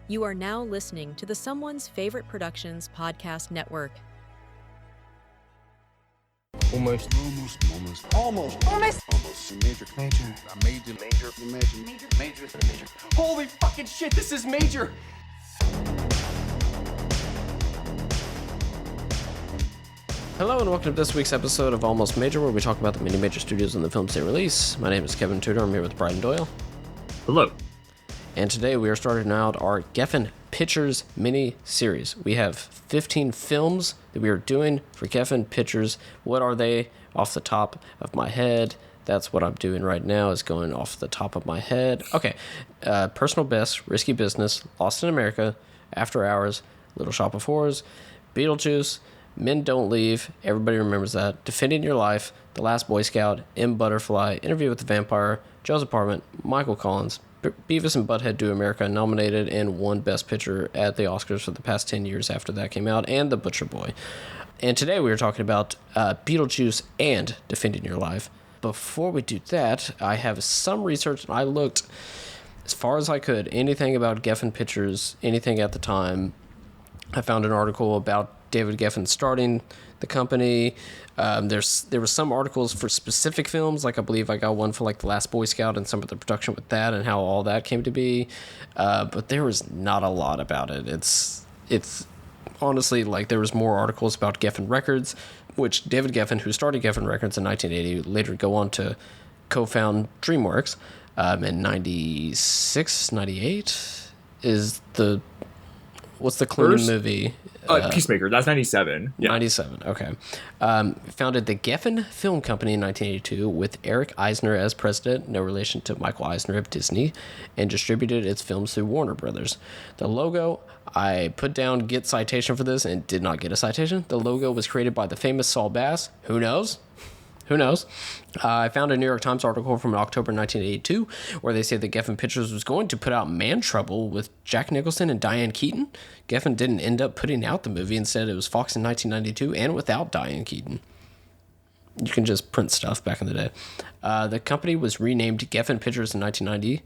You are now listening to the Someone's Favorite Productions podcast network. Almost. Major. Holy fucking shit, this is major! Hello and welcome to this week's episode of Almost Major, where we talk about the many major studios and the films they release. My name is Kevin Tudor. I'm here with Bryden Doyle. Hello. And today we are starting out our GEFFEN Pictures mini-series. We have 15 films that we are doing for GEFFEN Pictures. What are they? Off the top of my head. That's what I'm doing right now, is going off the top of my head. Okay. Personal Best, Risky Business, Lost in America, After Hours, Little Shop of Horrors, Beetlejuice, Men Don't Leave, everybody remembers that, Defending Your Life, The Last Boy Scout, M. Butterfly, Interview with the Vampire, Joe's Apartment, Michael Collins, Beavis and Butthead Do America, nominated and won Best Picture at the Oscars for the past 10 years after that came out, and The Butcher Boy. And today we are talking about Beetlejuice and Defending Your Life. Before we do that, I have some research, and I looked as far as I could, anything about GEFFEN Pictures, anything at the time. I found an article about David Geffen starting the company. There were some articles for specific films, like I believe I got one for like The Last Boy Scout and some of the production with that and how all that came to be. But there was not a lot about it. It's honestly, like, there was more articles about Geffen Records, which David Geffen, who started Geffen Records in 1980, later go on to co-found DreamWorks in 96, 98 is the... What's the Clooney movie? Peacemaker. That's 97. Yeah. 97, okay. Founded the Geffen Film Company in 1982 with Eric Eisner as president, no relation to Michael Eisner of Disney, and distributed its films through Warner Brothers. The logo, I put down get citation for this and did not get a citation. The logo was created by the famous Saul Bass. Who knows? I found a New York Times article from October 1982 where they say that Geffen Pictures was going to put out Man Trouble with Jack Nicholson and Diane Keaton. Geffen didn't end up putting out the movie. Instead, it was Fox in 1992 and without Diane Keaton. You can just print stuff back in the day. The company was renamed Geffen Pictures in 1990.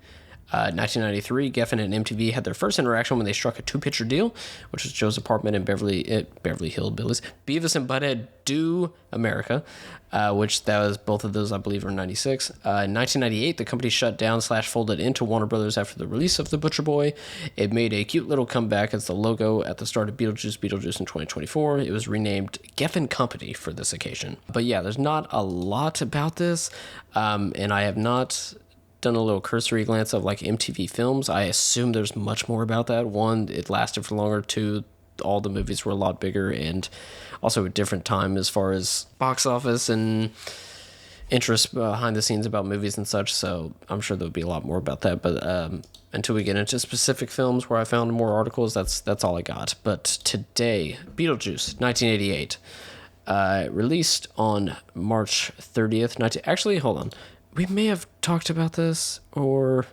1993, Geffen and MTV had their first interaction when they struck a two-picture deal, which was Joe's Apartment and Beverly Hillbillies, Beavis and Butthead Do America, which that was both of those, I believe, were in 96. In 1998, the company shut down / folded into Warner Brothers after the release of The Butcher Boy. It made a cute little comeback as the logo at the start of Beetlejuice in 2024. It was renamed Geffen Company for this occasion. But yeah, there's not a lot about this, and I have not done a little cursory glance of like MTV Films. I assume there's much more about that. One, it lasted for longer. Two, all the movies were a lot bigger and also a different time as far as box office and interest behind the scenes about movies and such. So I'm sure there'll be a lot more about that. But until we get into specific films where I found more articles, that's all I got. But today, Beetlejuice, 1988, released on March 30th. Actually, hold on. We may have talked about this, or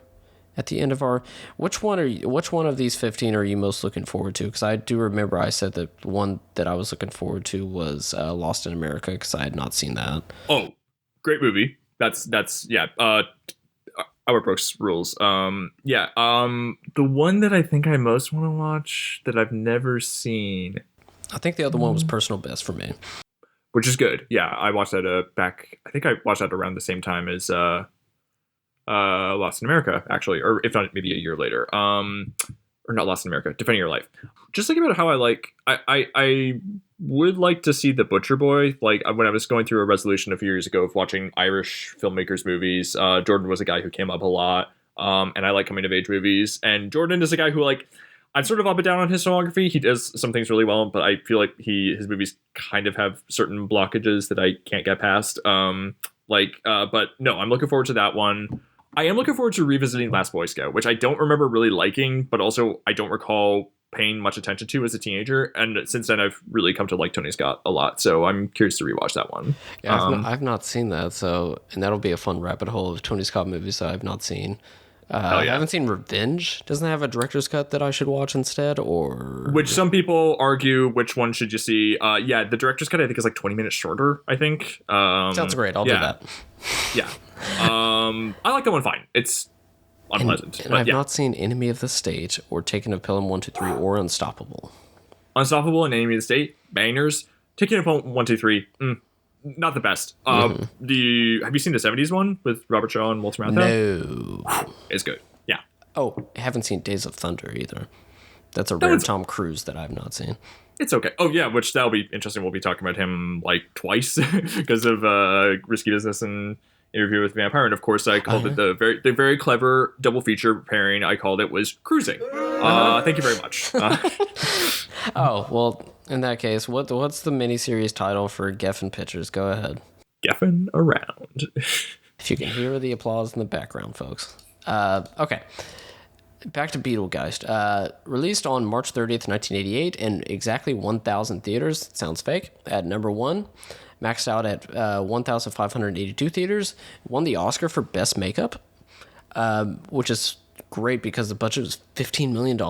at the end of our... Which one of these 15 are you most looking forward to? Because I do remember I said that one that I was looking forward to was Lost in America, because I had not seen that. Oh, great movie. That's yeah. Our Brooks rules. The one that I think I most want to watch that I've never seen. I think the other one was Personal Best for me. Which is good. Yeah, I watched that back. I think I watched that around the same time as Lost in America, actually, or if not, maybe a year later. Or not Lost in America, Defending Your Life. Just thinking about how I would like to see The Butcher Boy. Like, when I was going through a resolution a few years ago of watching Irish filmmakers movies, Jordan was a guy who came up a lot, and I like coming of age movies. And Jordan is a guy who, like, I'm sort of up and down on his filmography. He does some things really well, but I feel like his movies kind of have certain blockages that I can't get past. But no, I'm looking forward to that one. I am looking forward to revisiting Last Boy Scout, which I don't remember really liking, but also I don't recall paying much attention to as a teenager. And since then, I've really come to like Tony Scott a lot. So I'm curious to rewatch that one. Yeah, I've not seen that. And that'll be a fun rabbit hole of Tony Scott movies that I've not seen. I haven't seen Revenge. Doesn't it have a director's cut that I should watch instead, or which some people argue which one should you see? The director's cut I think is like 20 minutes shorter. I think sounds great. I'll do that. Yeah, I like that one fine. It's unpleasant. And But I've yeah, not seen Enemy of the State or Taken of Pelham 123 or Unstoppable. Unstoppable and Enemy of the State, bangers. Taking Up 123, not the best. Have you seen the 70s one with Robert Shaw and Walter Matthau? No. It's good. Yeah. Oh, I haven't seen Days of Thunder either. That's a No, rare it's- Tom Cruise that I've not seen. It's okay. Oh yeah, which that'll be interesting. We'll be talking about him like twice because of Risky Business and Interview with Vampire, and of course I called it the very clever double feature pairing. I called it was Cruising. Thank you very much. Oh, well, in that case, what's the miniseries title for Geffen Pictures? Go ahead. Geffen around. If you can hear the applause in the background, folks. Okay. Back to Beetlejuice. Released on March 30th, 1988 in exactly 1,000 theaters. Sounds fake. At number 1. Maxed out at 1,582 theaters. Won the Oscar for Best Makeup, which is great because the budget was $15 million.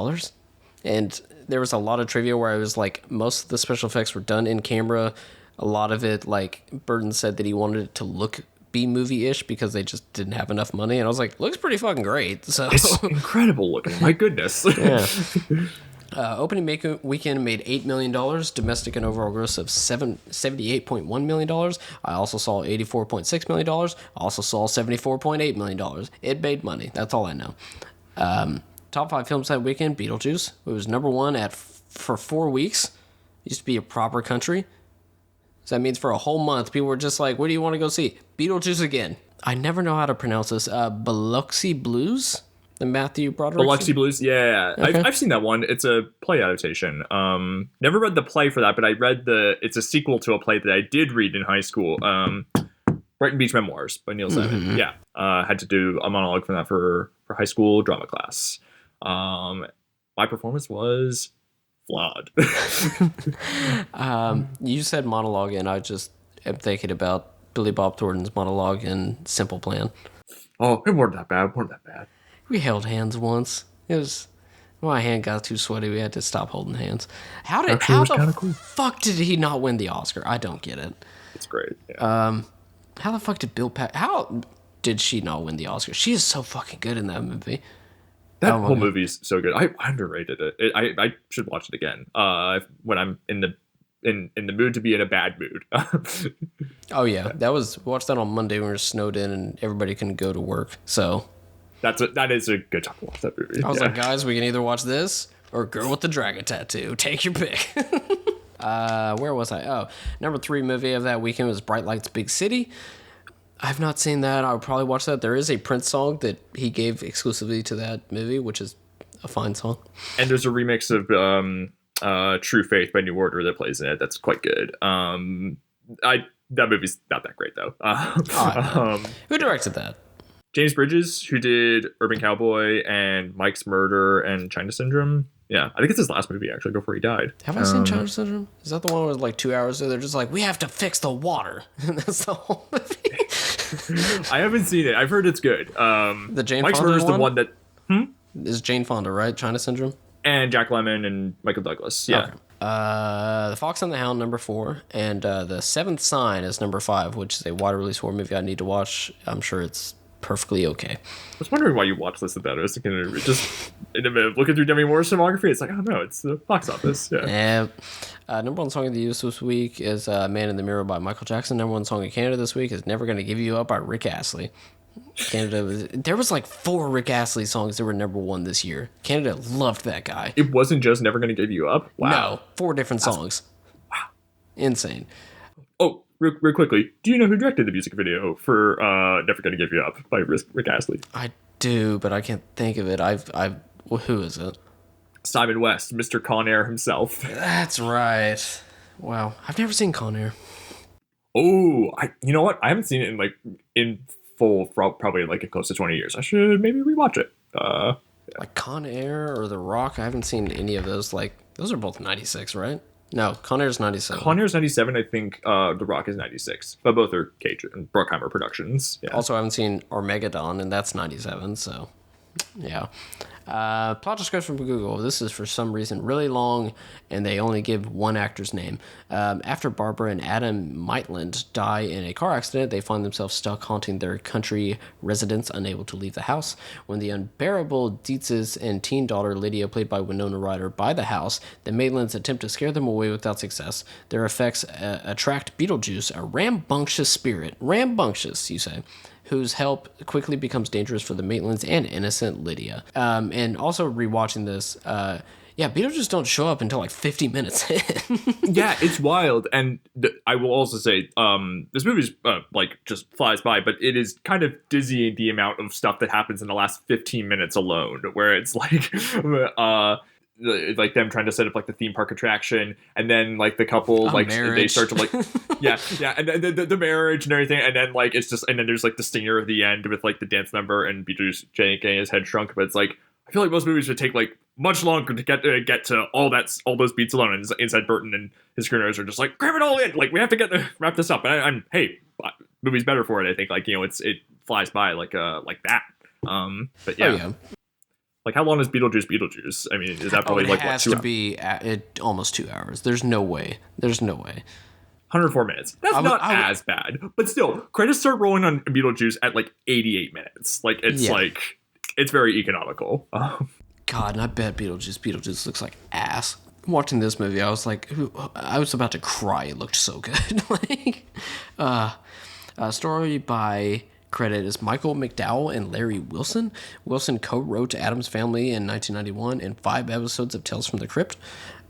And there was a lot of trivia where I was like, most of the special effects were done in camera. A lot of it, like, Burton said that he wanted it to look B-movie-ish because they just didn't have enough money. And I was like, looks pretty fucking great. So It's incredible looking. My goodness. yeah. Opening weekend made $8 million, domestic and overall gross of $78.1 million. I also saw $84.6 million. I also saw $74.8 million. It made money. That's all I know. Top 5 films that weekend, Beetlejuice. It was number 1 for 4 weeks. Used to be a proper country. So that means for a whole month, people were just like, what do you want to go see? Beetlejuice again. I never know how to pronounce this. Biloxi Blues? The Matthew Broderick? Biloxi Blues, yeah. Okay. I've seen that one. It's a play adaptation. Never read the play for that, but I read it's a sequel to a play that I did read in high school. Brighton Beach Memoirs by Neil Simon. Yeah. Had to do a monologue from that for high school drama class. My performance was flawed. You said monologue, and I just am thinking about Billy Bob Thornton's monologue in Simple Plan. Oh, it wasn't that bad. We held hands once. It was... My hand got too sweaty. We had to stop holding hands. How the fuck did he not win the Oscar? I don't get it. It's great. Yeah. How the fuck did how did she not win the Oscar? She is so fucking good in that movie. That whole movie's so good. I underrated it. I should watch it again. When I'm in the mood to be in a bad mood. Oh yeah, watched that on Monday when we were snowed in and everybody couldn't go to work. So that is a good time to watch that movie. I was like, guys, we can either watch this or Girl with the Dragon Tattoo. Take your pick. Where was I? Oh, number 3 movie of that weekend was Bright Lights, Big City. I've not seen that. I would probably watch that. There is a Prince song that he gave exclusively to that movie, which is a fine song. And there's a remix of True Faith by New Order that plays in it. That's quite good. That movie's not that great though. Who directed that? James Bridges, who did Urban Cowboy and Mike's Murder and China Syndrome. Yeah, I think it's his last movie actually before he died. Have I seen China Syndrome? Is that the one where like 2 hours they're just like, we have to fix the water, and that's the whole movie? I haven't seen it. I've heard it's good. The Jane Mike's Fonda Murder is the one that is Jane Fonda, right? China Syndrome. and Jack Lemmon and Michael Douglas. Yeah. Okay. The Fox and the Hound, number 4, and The Seventh Sign is number 5, which is a wide release horror movie I need to watch. I'm sure it's perfectly okay. I was wondering why you watched this about it. I was thinking, just in a minute, looking through Demi Moore's filmography, it's like, oh no, it's the box office. Yeah. Number 1 song of the US this week is Man in the Mirror by Michael Jackson. Number 1 song in Canada this week is Never Gonna Give You Up by Rick Astley. There was like 4 Rick Astley songs that were number 1 this year. Canada loved that guy. It wasn't just Never Gonna Give You Up? Wow. No, 4 different songs. Wow. Insane. Oh, real quickly, do you know who directed the music video for Never Gonna Give You Up by Rick Astley? I do, but I can't think of it. Well, who is it? Simon West, Mr. Con Air himself. That's right. Wow. I've never seen Con Air. Oh, you know what? I haven't seen it in full for probably like close to 20 years. I should maybe rewatch it. Like Con Air or The Rock, I haven't seen any of those. Like, those are both 96, right? No, Con Air's 97. Con Air's 97, I think The Rock is 96. But both are Cage and Bruckheimer Productions. Yeah. Also, I haven't seen Armageddon, and that's 97, so... Yeah. Plot description from Google. This is for some reason really long, and they only give one actor's name. After Barbara and Adam Maitland die in a car accident, they find themselves stuck haunting their country residence, unable to leave the house. When the unbearable Dietzes and teen daughter Lydia, played by Winona Ryder, buy the house, the Maitlands attempt to scare them away without success. Their effects attract Beetlejuice, a rambunctious spirit. Rambunctious, you say, whose help quickly becomes dangerous for the Maitlands and innocent Lydia. And also rewatching this, Beetlejuice don't show up until like 50 minutes in. Yeah, it's wild. And I will also say, this movie's just flies by, but it is kind of dizzying the amount of stuff that happens in the last 15 minutes alone, where it's like, like them trying to set up like the theme park attraction, and then like the couple they start to like and then the marriage and everything, and then like it's just, and then there's like the stinger at the end with like the dance number and Beetlejuice getting his head shrunk. But it's like, I feel like most movies would take like much longer to get to all those beats alone, and inside Burton and his screenwriters are just like, grab it all in, like we have to wrap this up. And hey, movie's better for it, I think. Like, you know, it flies by like that. But yeah. Oh, yeah. Like, how long is Beetlejuice? I mean, is that probably it has to be almost 2 hours. There's no way. 104 minutes. That's not as bad. But still, credits start rolling on Beetlejuice at like 88 minutes. Like, it's it's very economical. God, and I bet Beetlejuice looks like ass. Watching this movie, I was like, I was about to cry. It looked so good. Story by... Credit is Michael McDowell and Larry Wilson. Wilson co-wrote Addams Family in 1991 and 5 episodes of Tales from the Crypt.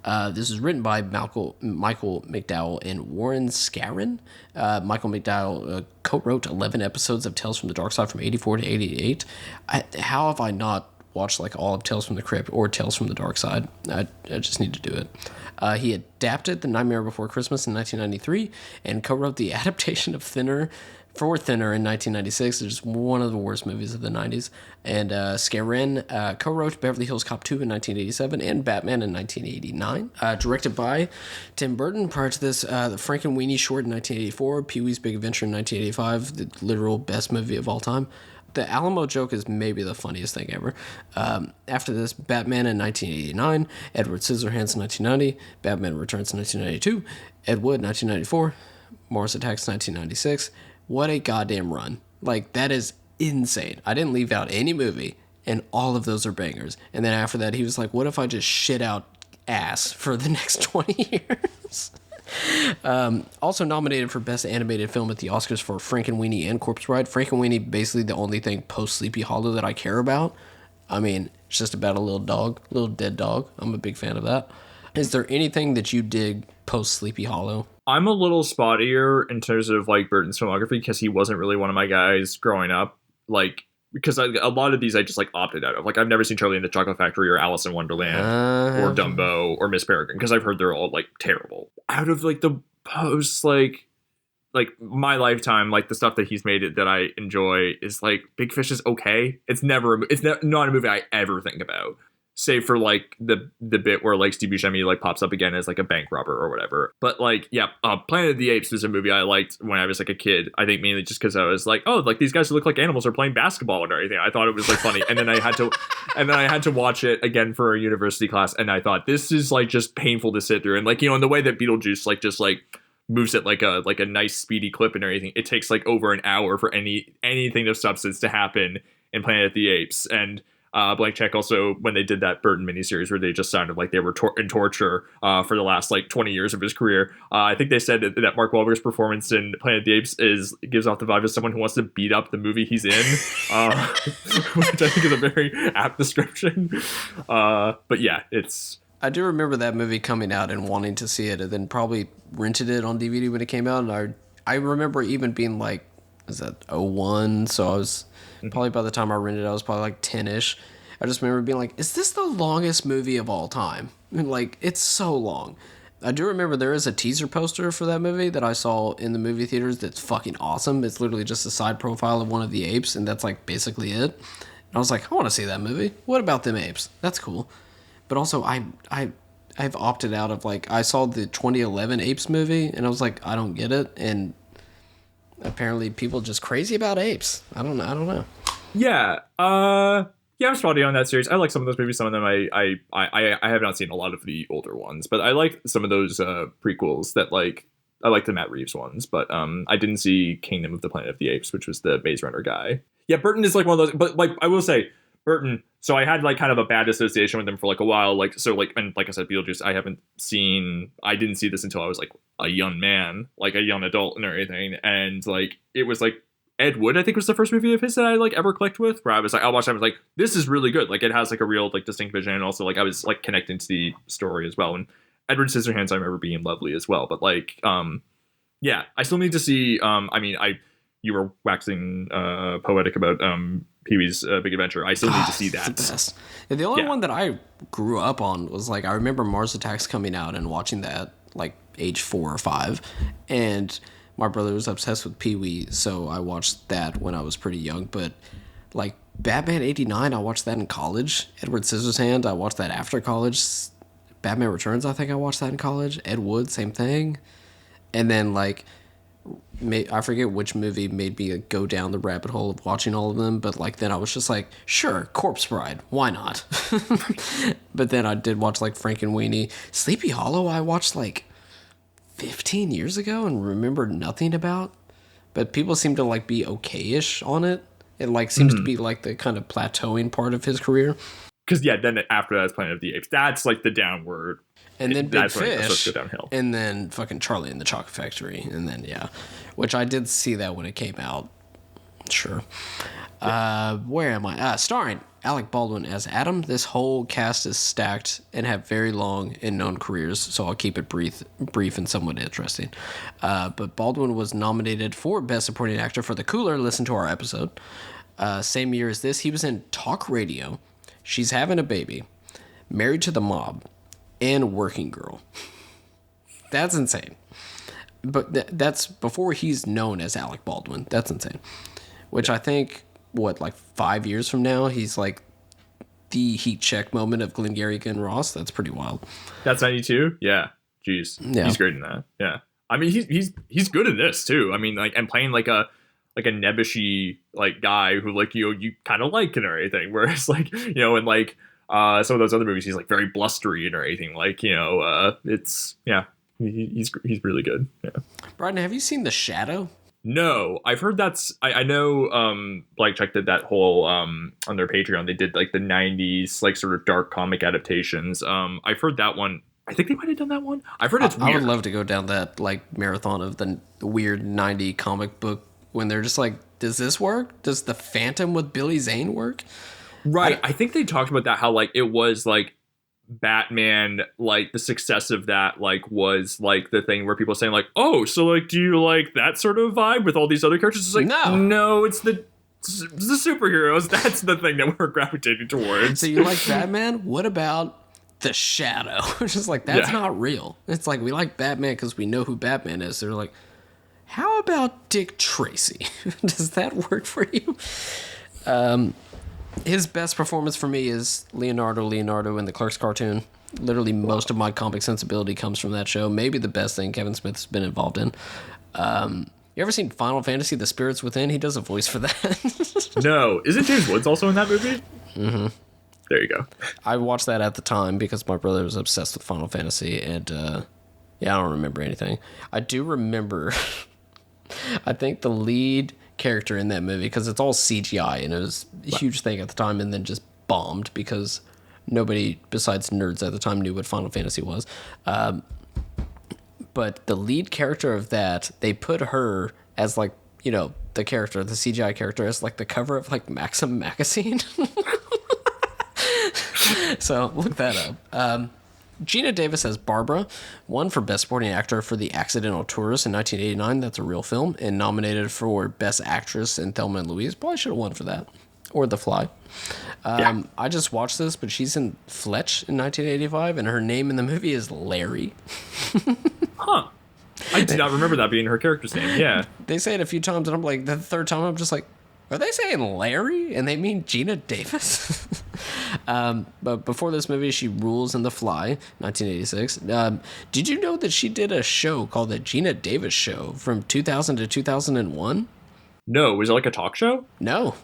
This is written by Michael McDowell and Warren Scarron. Michael McDowell co-wrote 11 episodes of Tales from the Dark Side from 84 to 88. How have I not watched like all of Tales from the Crypt or Tales from the Dark Side? I just need to do it. He adapted The Nightmare Before Christmas in 1993 and co-wrote the adaptation of Thinner in 1996. It's one of the worst movies of the 90s. And Scarron co-wrote Beverly Hills Cop 2 in 1987 and Batman in 1989. Directed by Tim Burton. Prior to this, the Frankenweenie short in 1984, Pee-wee's Big Adventure in 1985, the literal best movie of all time. The Alamo joke is maybe the funniest thing ever. After this, Batman in 1989, Edward Scissorhands in 1990, Batman Returns in 1992, Ed Wood 1994, Mars Attacks 1996. What a goddamn run. Like, that is insane. I didn't leave out any movie, and all of those are bangers. And then after that, he was like, what if I just shit out ass for the next 20 years? Also nominated for Best Animated Film at the Oscars for Frankenweenie and Corpse Bride. Frankenweenie, basically the only thing post-Sleepy Hollow that I care about. I mean, it's just about a little dead dog. I'm a big fan of that. Is there anything that you dig post-Sleepy Hollow? I'm a little spottier in terms of like Burton's filmography because he wasn't really one of my guys growing up. Like, because a lot of these I just like opted out of. Like, I've never seen Charlie and the Chocolate Factory or Alice in Wonderland or Dumbo or Miss Peregrine because I've heard they're all like terrible. Out of like the post like my lifetime, like the stuff that he's made it that I enjoy is like Big Fish is okay. It's not a movie I ever think about. Save for like the bit where like Steve Buscemi like pops up again as like a bank robber or whatever. But like, yeah, Planet of the Apes was a movie I liked when I was like a kid. I think mainly just because I was like, oh, like these guys who look like animals are playing basketball and everything. I thought it was like funny, and then I had to watch it again for a university class, and I thought this is like just painful to sit through. And like, you know, in the way that Beetlejuice like just like moves at like a nice speedy clip and everything, it takes like over an hour for anything of substance to happen in Planet of the Apes. And Blank Check also, when they did that Burton miniseries where they just sounded like they were in torture for the last like 20 years of his career, I think they said that Mark Wahlberg's performance in Planet of the Apes gives off the vibe of someone who wants to beat up the movie he's in, which I think is a very apt description. But yeah, I do remember that movie coming out and wanting to see it, and then probably rented it on DVD when it came out. And I remember even being like, is that 01? So I was probably, by the time I rented it, I was probably like 10-ish. I just remember being like, is this the longest movie of all time? I mean, like, it's so long. I do remember there is a teaser poster for that movie that I saw in the movie theaters that's fucking awesome. It's literally just a side profile of one of the apes, and that's like basically it. And I was like, I want to see that movie. What about them apes? That's cool. But also, I've opted out of, like, I saw the 2011 Apes movie, and I was like, I don't get it. And apparently people just crazy about apes. I don't know. Yeah. Yeah, I'm spotty on that series. I like some of those movies. Some of them I have not seen a lot of the older ones, but I like some of those prequels that like I like the Matt Reeves ones, but I didn't see Kingdom of the Planet of the Apes, which was the Maze Runner guy. Yeah, Burton is like one of those, but like I will say Burton. So I had like kind of a bad association with him for like a while. Like so like and like I said, Beetlejuice. I didn't see this until I was like a young man, like a young adult and everything, and like it was like Ed Wood, I think, was the first movie of his that I like ever clicked with, where I was like, I watched it, I was like, this is really good. Like it has like a real like distinct vision, and also like I was like connecting to the story as well. And Edward Scissorhands I remember being lovely as well. But like yeah, I still need to see you were waxing poetic about Pee-wee's Big Adventure. I still need to see that. The best. The only one that I grew up on was like I remember Mars Attacks coming out and watching that like age 4 or 5, and my brother was obsessed with Pee-wee, so I watched that when I was pretty young. But like Batman '89, I watched that in college. Edward Scissorhands, I watched that after college. Batman Returns, I think I watched that in college. Ed Wood, same thing. And then like I forget which movie made me go down the rabbit hole of watching all of them, but like then I was just like, sure, Corpse Bride, why not? But then I did watch like Frankenweenie. Sleepy Hollow I watched like 15 years ago and remember nothing about, but people seem to like be okay-ish on it. It like seems to be like the kind of plateauing part of his career. Because yeah, then after that is Planet of the Apes. That's like the downward. And then Big Fish, go downhill. And then fucking Charlie and the Chocolate Factory, and then which I did see that when it came out. Sure. Where am I? Starring Alec Baldwin as Adam. This whole cast is stacked and have very long and known careers, so I'll keep it brief and somewhat interesting. But Baldwin was nominated for Best Supporting Actor for The Cooler. Listen to our episode. Same year as this, he was in Talk Radio, She's Having a Baby, Married to the Mob, and Working Girl. That's insane. But that's before he's known as Alec Baldwin. That's insane. Which I think, like 5 years from now, he's like the heat check moment of Glengarry Glen Ross. That's pretty wild. That's 92? Yeah. Jeez. Yeah. He's great in that. Yeah. I mean, he's good in this too. I mean, like, and playing like a nebbishy like guy who like you kind of like and everything. Whereas like and like some of those other movies, he's like very blustery and everything. Like it's he's really good. Yeah. Bryden, have you seen The Shadow? No, I've heard that's. I know. Black Check did that whole on their Patreon. They did like the '90s like sort of dark comic adaptations. I've heard that one. I think they might have done that one. I've heard it's weird. I would love to go down that like marathon of the weird '90 comic book when they're just like, does this work? Does the Phantom with Billy Zane work? Right. I think they talked about that. How like it was like Batman, like the success of that like was like the thing where people are saying like, oh, so like do you like that sort of vibe with all these other characters? It's like no, it's the superheroes. That's the thing that we're gravitating towards. So you like Batman? What about The Shadow? It's just like that's not real. It's like we like Batman because we know who Batman is. They're like, how about Dick Tracy? Does that work for you? His best performance for me is Leonardo in the Clerks cartoon. Literally most of my comic sensibility comes from that show. Maybe the best thing Kevin Smith's been involved in. You ever seen Final Fantasy: The Spirits Within? He does a voice for that. No. Isn't James Woods also in that movie? Mm-hmm. There you go. I watched that at the time because my brother was obsessed with Final Fantasy, and I don't remember anything. I do remember... I think the lead character in that movie, because it's all CGI and it was a huge thing at the time and then just bombed because nobody besides nerds at the time knew what Final Fantasy was. But the lead character of that, they put her as like, the character, the CGI character, as like the cover of like Maxim magazine. So look that up. Gina Davis as Barbara, won for Best Supporting Actor for The Accidental Tourist in 1989. That's a real film. And nominated for Best Actress in Thelma and Louise. Probably should have won for that. Or The Fly. I just watched this, but she's in Fletch in 1985, and her name in the movie is Larry. Huh. I did not remember that being her character's name. Yeah. They say it a few times, and I'm like, the third time, I'm just like, are they saying Larry? And they mean Gina Davis? But before this movie, she rules in The Fly, 1986. Did you know that she did a show called The Gina Davis Show from 2000 to 2001? No. Was it like a talk show? No.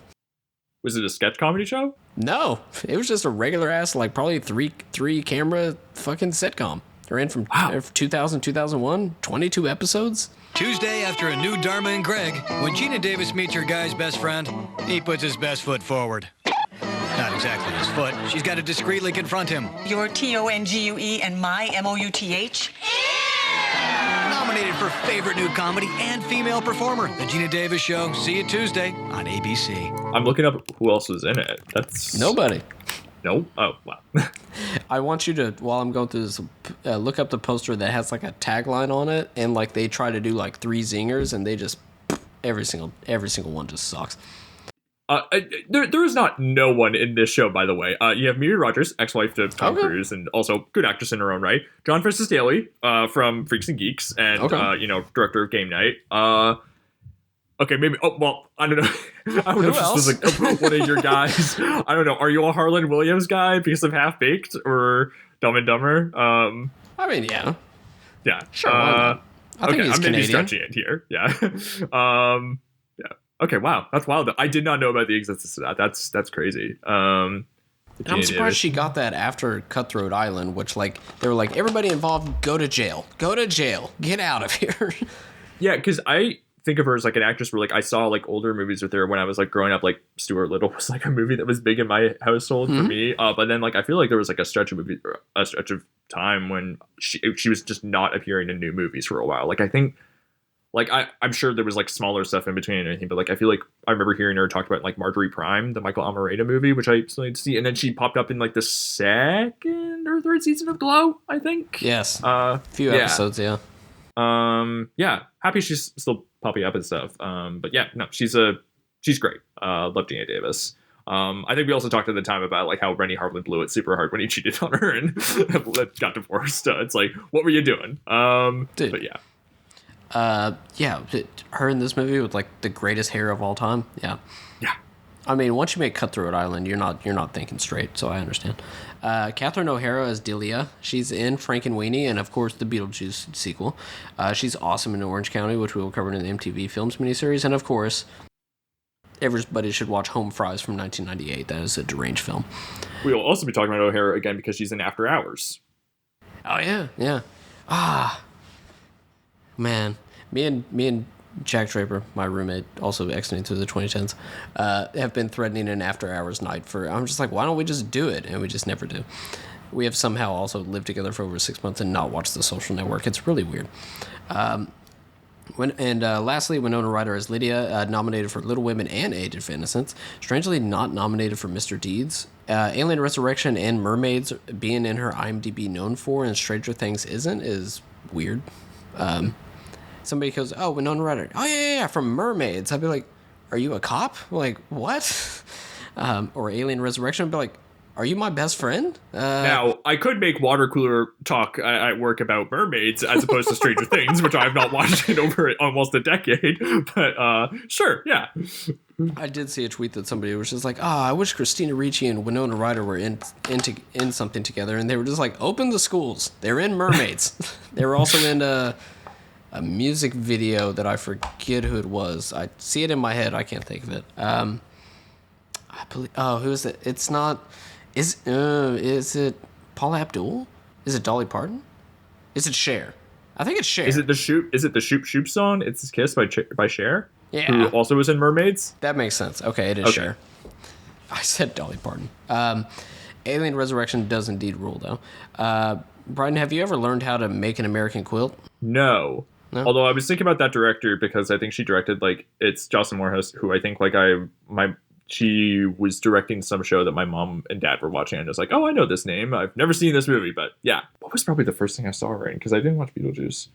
Was it a sketch comedy show? No, it was just a regular ass, like probably three camera fucking sitcom. It ran from 2000, 2001, 22 episodes. Tuesday, after a new Dharma and Greg, when Gina Davis meets her guy's best friend, he puts his best foot forward. Not exactly his foot. She's got to discreetly confront him. Your TONGUE and my MOUTH? Nominated for favorite new comedy and female performer. The Gina Davis Show. See you Tuesday on ABC. I'm looking up who else was in it. That's Nobody. No? Oh, wow. I want you to, while I'm going through this, look up the poster that has like a tagline on it, and like they try to do like 3 zingers, and they just every single one just sucks. There is not no one in this show, by the way. You have Miri Rogers, ex-wife to Tom Cruise, and also good actress in her own right. John Francis Daly, from Freaks and Geeks, and director of Game Night. Okay, maybe. Oh well, I don't know. I don't know if this was like one of your guys. I don't know. Are you a Harlan Williams guy because of Half Baked or Dumb and Dumber? I mean, yeah. Sure. I think he's I'm Canadian. maybe stretching it here. Yeah. Yeah. Okay. Wow, that's wild. I did not know about the existence of that. That's crazy. And I'm surprised she got that after Cutthroat Island, which like they were like everybody involved go to jail, get out of here. Yeah, because I think of her as like an actress where like I saw like older movies with her when I was like growing up. Like Stuart Little was like a movie that was big in my household for me. But then like I feel like there was like a stretch of time when she was just not appearing in new movies for a while. Like I think like I'm sure there was like smaller stuff in between and anything, but like I feel like I remember hearing her talk about like Marjorie Prime, the Michael Almereyda movie, which I still need to see, and then she popped up in like the 2nd or 3rd season of Glow, I think. Yes. A few episodes, yeah. Happy she's still popping up and stuff. But yeah, no, she's great. Love Gina Davis. I think we also talked at the time about like how Rennie Harlan blew it super hard when he cheated on her and got divorced. It's like, what were you doing? Dude. But yeah. Her in this movie with like the greatest hair of all time. Yeah. I mean, once you make Cutthroat Island, you're not thinking straight, so I understand. Catherine O'Hara as Delia. She's in Frankenweenie and, of course, the Beetlejuice sequel. She's awesome in Orange County, which we will cover in the MTV Films miniseries. And, of course, everybody should watch Home Fries from 1998. That is a deranged film. We will also be talking about O'Hara again because she's in After Hours. Oh, yeah. Man. Me and Jack Draper, my roommate, also exiting through the 2010s, have been threatening an after-hours night for... I'm just like, why don't we just do it? And we just never do. We have somehow also lived together for over 6 months and not watched The Social Network. It's really weird. Lastly, Winona Ryder as Lydia, nominated for Little Women and Age of Innocence. Strangely not nominated for Mr. Deeds. Alien Resurrection and Mermaids being in her IMDb known for and Stranger Things isn't is weird. Somebody goes, oh, Winona Ryder. Oh, yeah, from Mermaids. I'd be like, are you a cop? Like, what? Or Alien Resurrection. I'd be like, are you my best friend? Now, I could make water cooler talk at work about mermaids as opposed to Stranger Things, which I have not watched in over almost a decade. But sure, yeah. I did see a tweet that somebody was just like, I wish Christina Ricci and Winona Ryder were in something together. And they were just like, open the schools. They're in Mermaids. They were also in a music video that I forget who it was. I see it in my head. I can't think of it. I believe. Oh, who is it? It's not. Is it Paula Abdul? Is it Dolly Parton? Is it Cher? I think it's Cher. Is it the Shoop Shoop song? It's Kiss by Cher. Yeah. Who also was in Mermaids. That makes sense. Okay, it is Cher. I said Dolly Parton. Alien Resurrection does indeed rule, though. Bryden, have you ever learned how to make an American quilt? No. Although I was thinking about that director because I think she directed it's Jocelyn Moorhouse, who I think she was directing some show that my mom and dad were watching. And just like, oh, I know this name. I've never seen this movie, but yeah. What was probably the first thing I saw her in? Because I didn't watch Beetlejuice.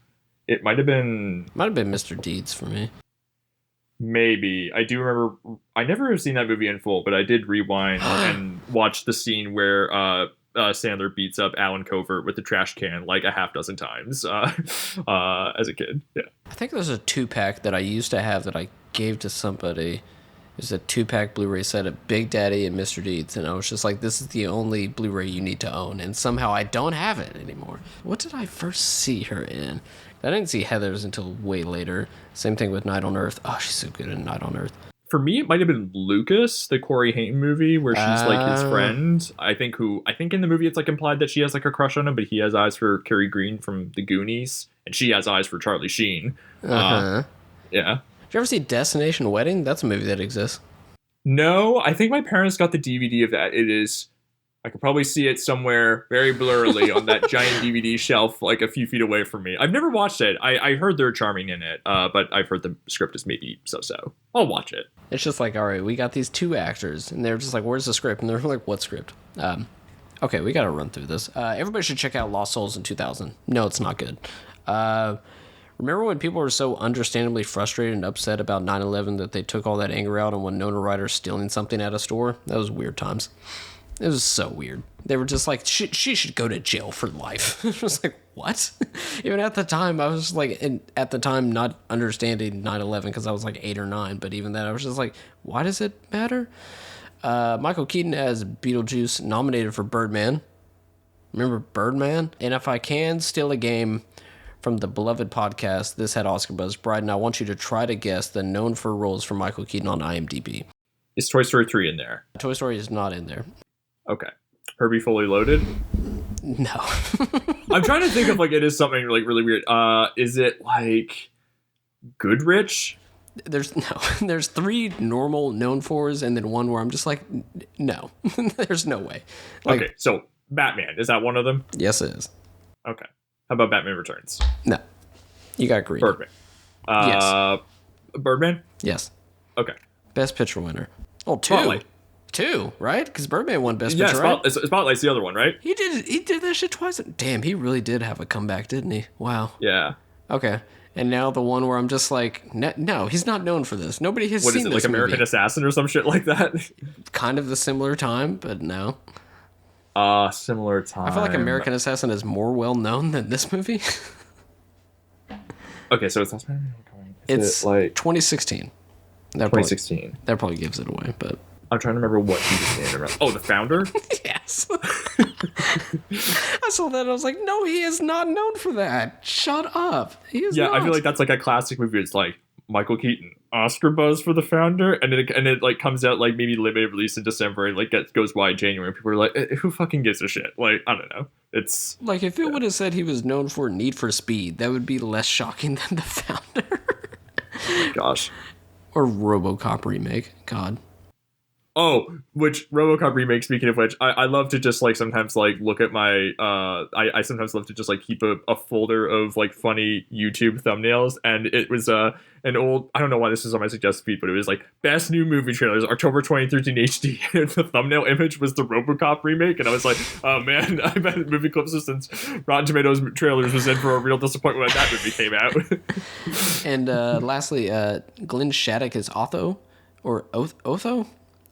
It might have been Mr. Deeds for me. Maybe. I do remember. I never have seen that movie in full, but I did rewind and watch the scene where Sandler beats up Alan Covert with the trash can like a half dozen times as a kid. Yeah. I think there's a 2-pack that I used to have that I gave to somebody. There's a 2-pack Blu-ray set of Big Daddy and Mr. Deeds, and I was just like, this is the only Blu-ray you need to own, and somehow I don't have it anymore. What did I first see her in? I didn't see Heathers until way later. Same thing with Night on Earth. Oh, she's so good in Night on Earth. for me, it might have been Lucas, the Corey Haim movie, where she's like his friend. I think in the movie it's like implied that she has like a crush on him, but he has eyes for Cary Green from The Goonies, and she has eyes for Charlie Sheen. Yeah. Did you ever see Destination Wedding? That's a movie that exists. No, I think my parents got the DVD of that. I could probably see it somewhere very blurrily on that giant DVD shelf, like a few feet away from me. I've never watched it. I heard they're charming in it, but I've heard the script is maybe so-so. I'll watch it. It's just like, all right, we got these two actors, and they're just like, where's the script? And they're like, what script? Okay, we got to run through this. Everybody should check out Lost Souls in 2000. No, it's not good. Remember when people were so understandably frustrated and upset about 9/11 that they took all that anger out on Winona Ryder stealing something at a store? That was weird times. It was so weird. They were just like, she should go to jail for life. It was like, what? Even at the time, I was like, at the time, not understanding 9/11 because I was like 8 or 9. But even then, I was just like, why does it matter? Michael Keaton as Beetlejuice, nominated for Birdman. Remember Birdman? And if I can steal a game from the beloved podcast, this had Oscar buzz. Bryden, I want you to try to guess the known for roles for Michael Keaton on IMDb. Is Toy Story 3 in there? Toy Story is not in there. Okay. Herbie Fully Loaded? No. I'm trying to think of like it is something like really weird. Is it like Goodrich? There's 3 normal known fors and then one where I'm just like, no. There's no way. Like, okay, so Batman, is that one of them? Yes, it is. Okay. How about Batman Returns? No. You got greedy. Birdman. Yes. Birdman? Yes. Okay. Best picture winner. Oh, 2. Spotlight. 2, right? Because Birdman won Best Picture, right? Spotlight's the other one, right? He did that shit twice. Damn, he really did have a comeback, didn't he? Wow. Yeah. Okay. And now the one where I'm just like, no, he's not known for this. Nobody has What seen is it, this like American movie. Assassin or some shit like that? Kind of the similar time, but no. Similar time. I feel like American Assassin is more well known than this movie. Okay, so it's not Spider-Man Homecoming. Is It's it like 2016. 2016. That probably gives it away, but I'm trying to remember what he was in around. Oh, The Founder? yes. I saw that and I was like, no, he is not known for that. Shut up. He is not. I feel like that's like a classic movie. It's like Michael Keaton, Oscar buzz for The Founder, and it like comes out like maybe limited release in December and like goes wide January. And people are like, who fucking gives a shit? Like, I don't know. It's like if it would have said he was known for Need for Speed, that would be less shocking than The Founder. gosh. Or RoboCop remake. God. Oh, which RoboCop remake, speaking of which, I love to just like sometimes like look at my I sometimes love to just like keep a folder of like funny YouTube thumbnails, and it was an old, I don't know why this is on my suggested feed, but it was like best new movie trailers October 2013 HD, and the thumbnail image was the RoboCop remake, and I was like, oh man, I bet movie clips since Rotten Tomatoes trailers was in for a real disappointment when that movie came out. And lastly, Glenn Shattuck is Otho or Otho.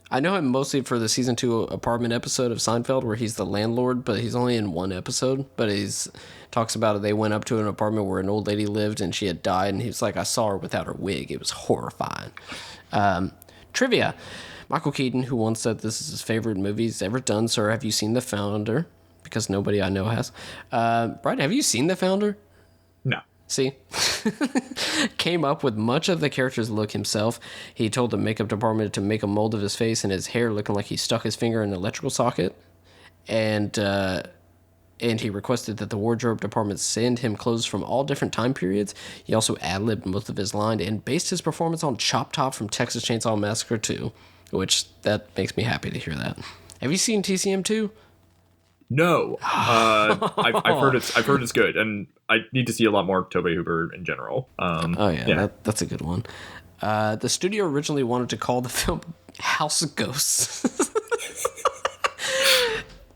I know him mostly for the season 2 apartment episode of Seinfeld where he's the landlord, but he's only in one episode. But he's talks about it. They went up to an apartment where an old lady lived and she had died, and he was like, I saw her without her wig. It was horrifying. Trivia. Michael Keaton, who once said this is his favorite movie he's ever done. Sir, have you seen The Founder? Because nobody I know has. Bryden, have you seen The Founder? No. See? Came up with much of the character's look himself. He told the makeup department to make a mold of his face and his hair looking like he stuck his finger in an electrical socket. And he requested that the wardrobe department send him clothes from all different time periods. He also ad-libbed most of his line and based his performance on Chop Top from Texas Chainsaw Massacre 2, which that makes me happy to hear that. Have you seen TCM 2? No, I've heard it's good, and I need to see a lot more Tobe Hooper in general. That's a good one. The studio originally wanted to call the film House of Ghosts.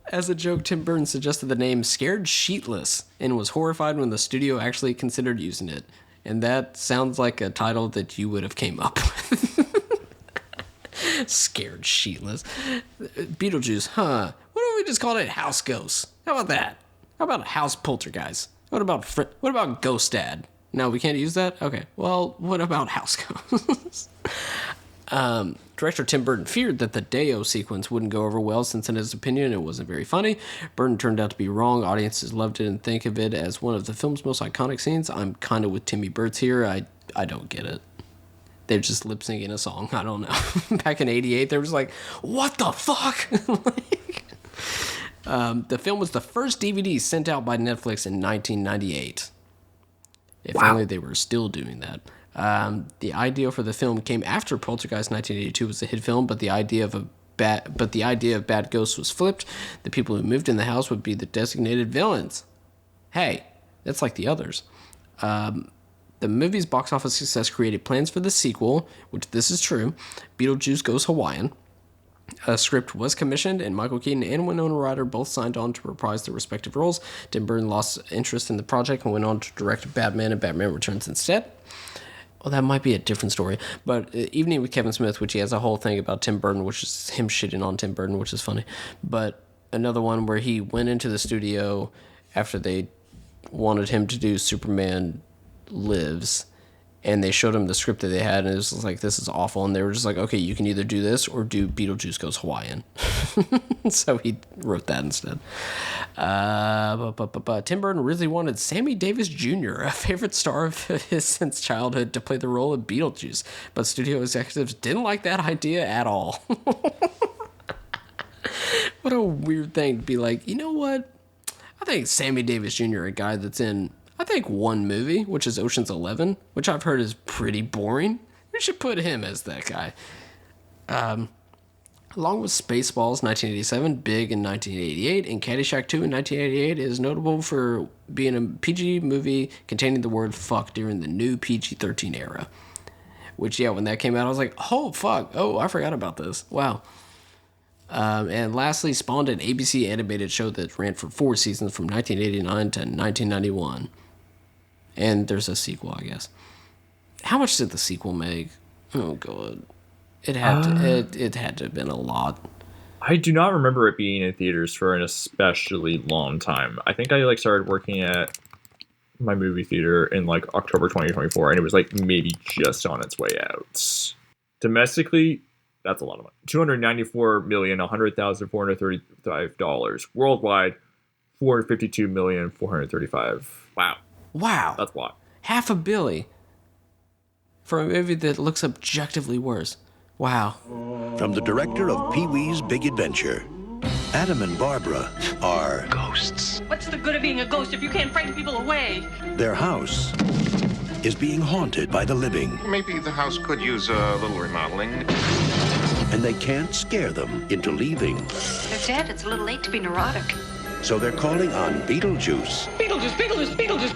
As a joke, Tim Burton suggested the name Scared Sheetless and was horrified when the studio actually considered using it. And that sounds like a title that you would have came up with. Scared Sheetless. Beetlejuice, huh? What if we just called it House Ghosts? How about that? How about House Poltergeist? What about Ghost Dad? No, we can't use that? Okay. Well, what about House Ghosts? Director Tim Burton feared that the Deo sequence wouldn't go over well since in his opinion it wasn't very funny. Burton turned out to be wrong. Audiences loved it and think of it as one of the film's most iconic scenes. I'm kind of with Timmy Burtz here. I don't get it. they're just lip syncing a song. I don't know. Back in '88, they were just like, "What the fuck?" The film was the first DVD sent out by Netflix in 1998. If only they were still doing that. The idea for the film came after Poltergeist 1982 was a hit film, but the idea of bad ghosts was flipped. The people who moved in the house would be the designated villains. Hey, that's like the others. The movie's box office success created plans for the sequel, which this is true. Beetlejuice Goes Hawaiian. A script was commissioned, and Michael Keaton and Winona Ryder both signed on to reprise their respective roles. Tim Burton lost interest in the project and went on to direct Batman and Batman Returns instead. Well, that might be a different story. But Evening with Kevin Smith, which he has a whole thing about Tim Burton, which is him shitting on Tim Burton, which is funny. But another one where he went into the studio after they wanted him to do Superman Lives, and they showed him the script that they had, and it was like, this is awful. And they were just like, okay, you can either do this or do Beetlejuice Goes Hawaiian. So he wrote that instead. Tim Burton really wanted Sammy Davis Jr., a favorite star of his since childhood, to play the role of Beetlejuice, but studio executives didn't like that idea at all. What a weird thing to be like, you know what? I think Sammy Davis Jr., a guy that's in, I think, one movie, which is Ocean's 11, which I've heard is pretty boring. We should put him as that guy. Along with Spaceballs 1987, Big in 1988, and Caddyshack 2 in 1988, is notable for being a PG movie containing the word fuck during the new PG-13 era. Which, yeah, when that came out, I was like, oh, fuck. Oh, I forgot about this. Wow. And lastly, spawned an ABC animated show that ran for 4 seasons from 1989 to 1991. And there's a sequel, I guess. How much did the sequel make? Oh, God. It had to have been a lot. I do not remember it being in theaters for an especially long time. I think I started working at my movie theater in October 2024, and it was maybe just on its way out. Domestically, that's a lot of money. $294,100,435. Worldwide, $452,435,000. Wow. That's a lot. $500 million for a movie that looks objectively worse. Wow. From the director of Pee-wee's Big Adventure, Adam and Barbara are ghosts. What's the good of being a ghost if you can't frighten people away? Their house is being haunted by the living, Maybe the house could use a little remodeling. and they can't scare them into leaving. They're dead. It's a little late to be neurotic. So they're calling on Beetlejuice, Beetlejuice!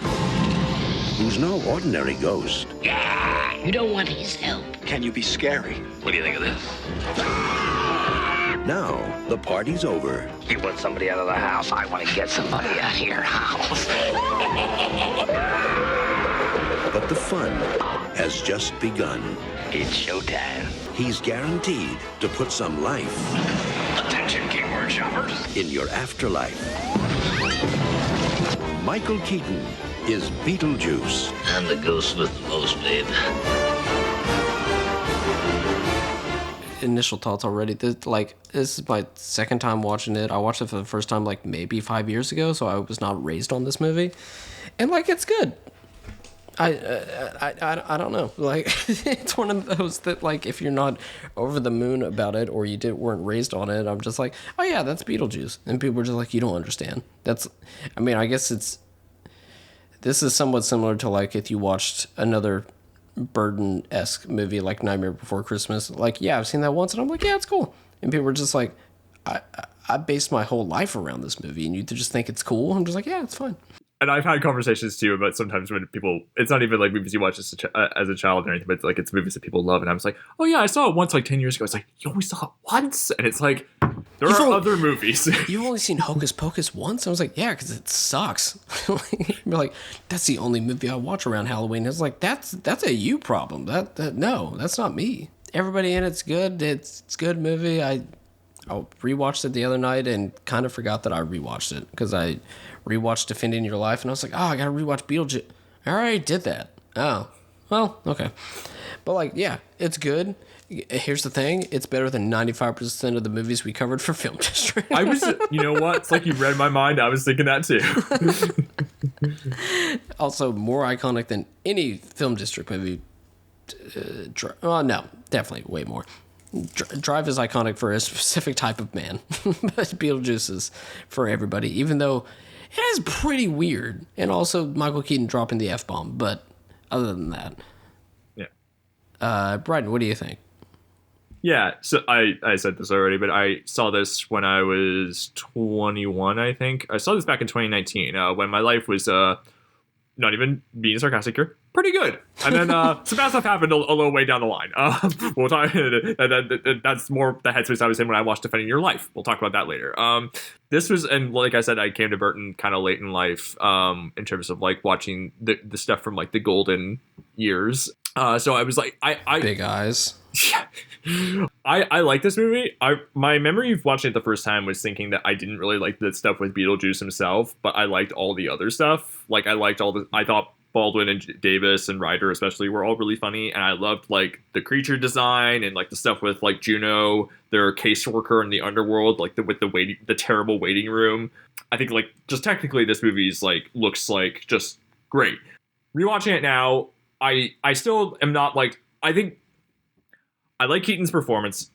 who's no ordinary ghost. You don't want his help. Can you be scary? What do you think of this? Now, the party's over, You want somebody out of the house? I want to get somebody out of your house. but the fun has just begun. It's showtime. He's guaranteed to put some life Attention, keyword shoppers. in your afterlife. Michael Keaton is Beetlejuice. I'm the ghost with the most, babe. Initial thoughts already. This is my second time watching it. I watched it for the first time maybe 5 years ago, so I was not raised on this movie, and it's good. I don't know. It's one of those that if you're not over the moon about it or you weren't raised on it, I'm just like, oh yeah, that's Beetlejuice, and people are just like, you don't understand. I guess this is somewhat similar to if you watched another Burton-esque movie like Nightmare Before Christmas. Yeah, I've seen that once, and I'm like, yeah, it's cool. And people are just like, I based my whole life around this movie, and you just think it's cool. I'm just like, yeah, it's fine. And I've had conversations too about sometimes when people, it's not even movies you watch as a child or anything, but it's movies that people love. And I was like, oh yeah, I saw it once 10 years ago. It's like, you only saw it once? And it's there are other movies. You've only seen Hocus Pocus once? I was like, yeah, because it sucks. You're like, that's the only movie I watch around Halloween. It's like, that's a you problem. No, that's not me. Everybody in it's good. It's a good movie. I rewatched it the other night and kind of forgot that I rewatched it because I rewatched Defending Your Life, and I was like, oh, I gotta rewatch Beetlejuice. I already did that. Oh, well, okay. But yeah, it's good. Here's the thing. It's better than 95% of the movies we covered for Film District. I was, you know what? It's you read my mind. I was thinking that too. Also, more iconic than any Film District movie No, definitely way more. Drive is iconic for a specific type of man, but Beetlejuice is for everybody, even though it is pretty weird. And also Michael Keaton dropping the F-bomb, but other than that. Yeah. Bryden, what do you think? Yeah, so I said this already, but I saw this when I was 21, I think. I saw this back in 2019, when my life was, not even being sarcastic here, pretty good. And then some bad stuff happened a little way down the line. We'll talk. That's more the headspace I was in when I watched Defending Your Life. We'll talk about that later. This was, and like I said, I came to Burton kind of late in life, in terms of like watching the stuff from like the golden years. So I was like, I Big Eyes. Yeah. I like this movie. My memory of watching it the first time was thinking that I didn't really like the stuff with Beetlejuice himself, but I liked all the other stuff. Like I thought Baldwin and Davis and Ryder especially were all really funny, and I loved like the creature design and like the stuff with like Juno, their caseworker in the underworld, like the terrible waiting room. I think like just technically this movie's like looks like just great. Rewatching it now, I still am not like, I think I like Keaton's performance.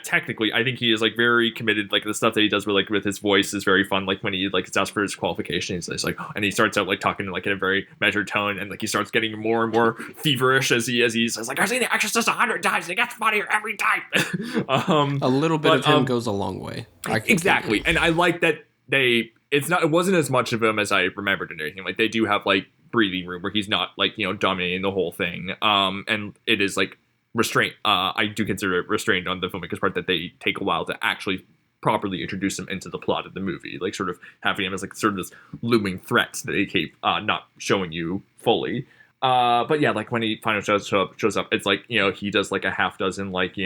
Technically, I think he is like very committed. Like the stuff that he does with his voice is very fun. Like when he like asked for his qualification, he's like, and he starts out like talking like in a very measured tone, and like he starts getting more and more feverish as he says like, I've seen The Exorcist 100 times, and it gets funnier every time. A little bit of him goes a long way. Exactly, and I like that it wasn't as much of him as I remembered and everything. Like they do have like breathing room where he's not like dominating the whole thing. And it is like restraint. I do consider it restrained on the filmmaker's part that they take a while to actually properly introduce him into the plot of the movie, like sort of having him as like sort of this looming threat that they keep not showing you fully. But yeah, like when he finally shows up, it's like, he does like a half dozen like,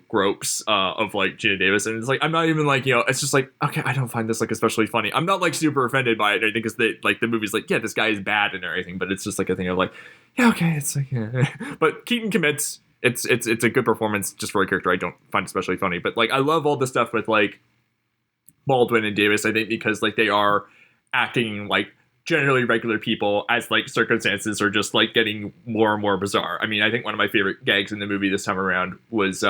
gropes of like Gina Davis, and it's like, I'm not even like, it's just like, okay, I don't find this like especially funny. I'm not like super offended by it. I think it's like the movie's like, yeah, this guy is bad and everything, but it's just like a thing of like, yeah, okay, it's like, yeah. But Keaton commits. It's a good performance just for a character I don't find especially funny. But like I love all the stuff with like Baldwin and Davis, I think, because like they are acting like generally regular people as like circumstances are just like getting more and more bizarre. I mean, I think one of my favorite gags in the movie this time around was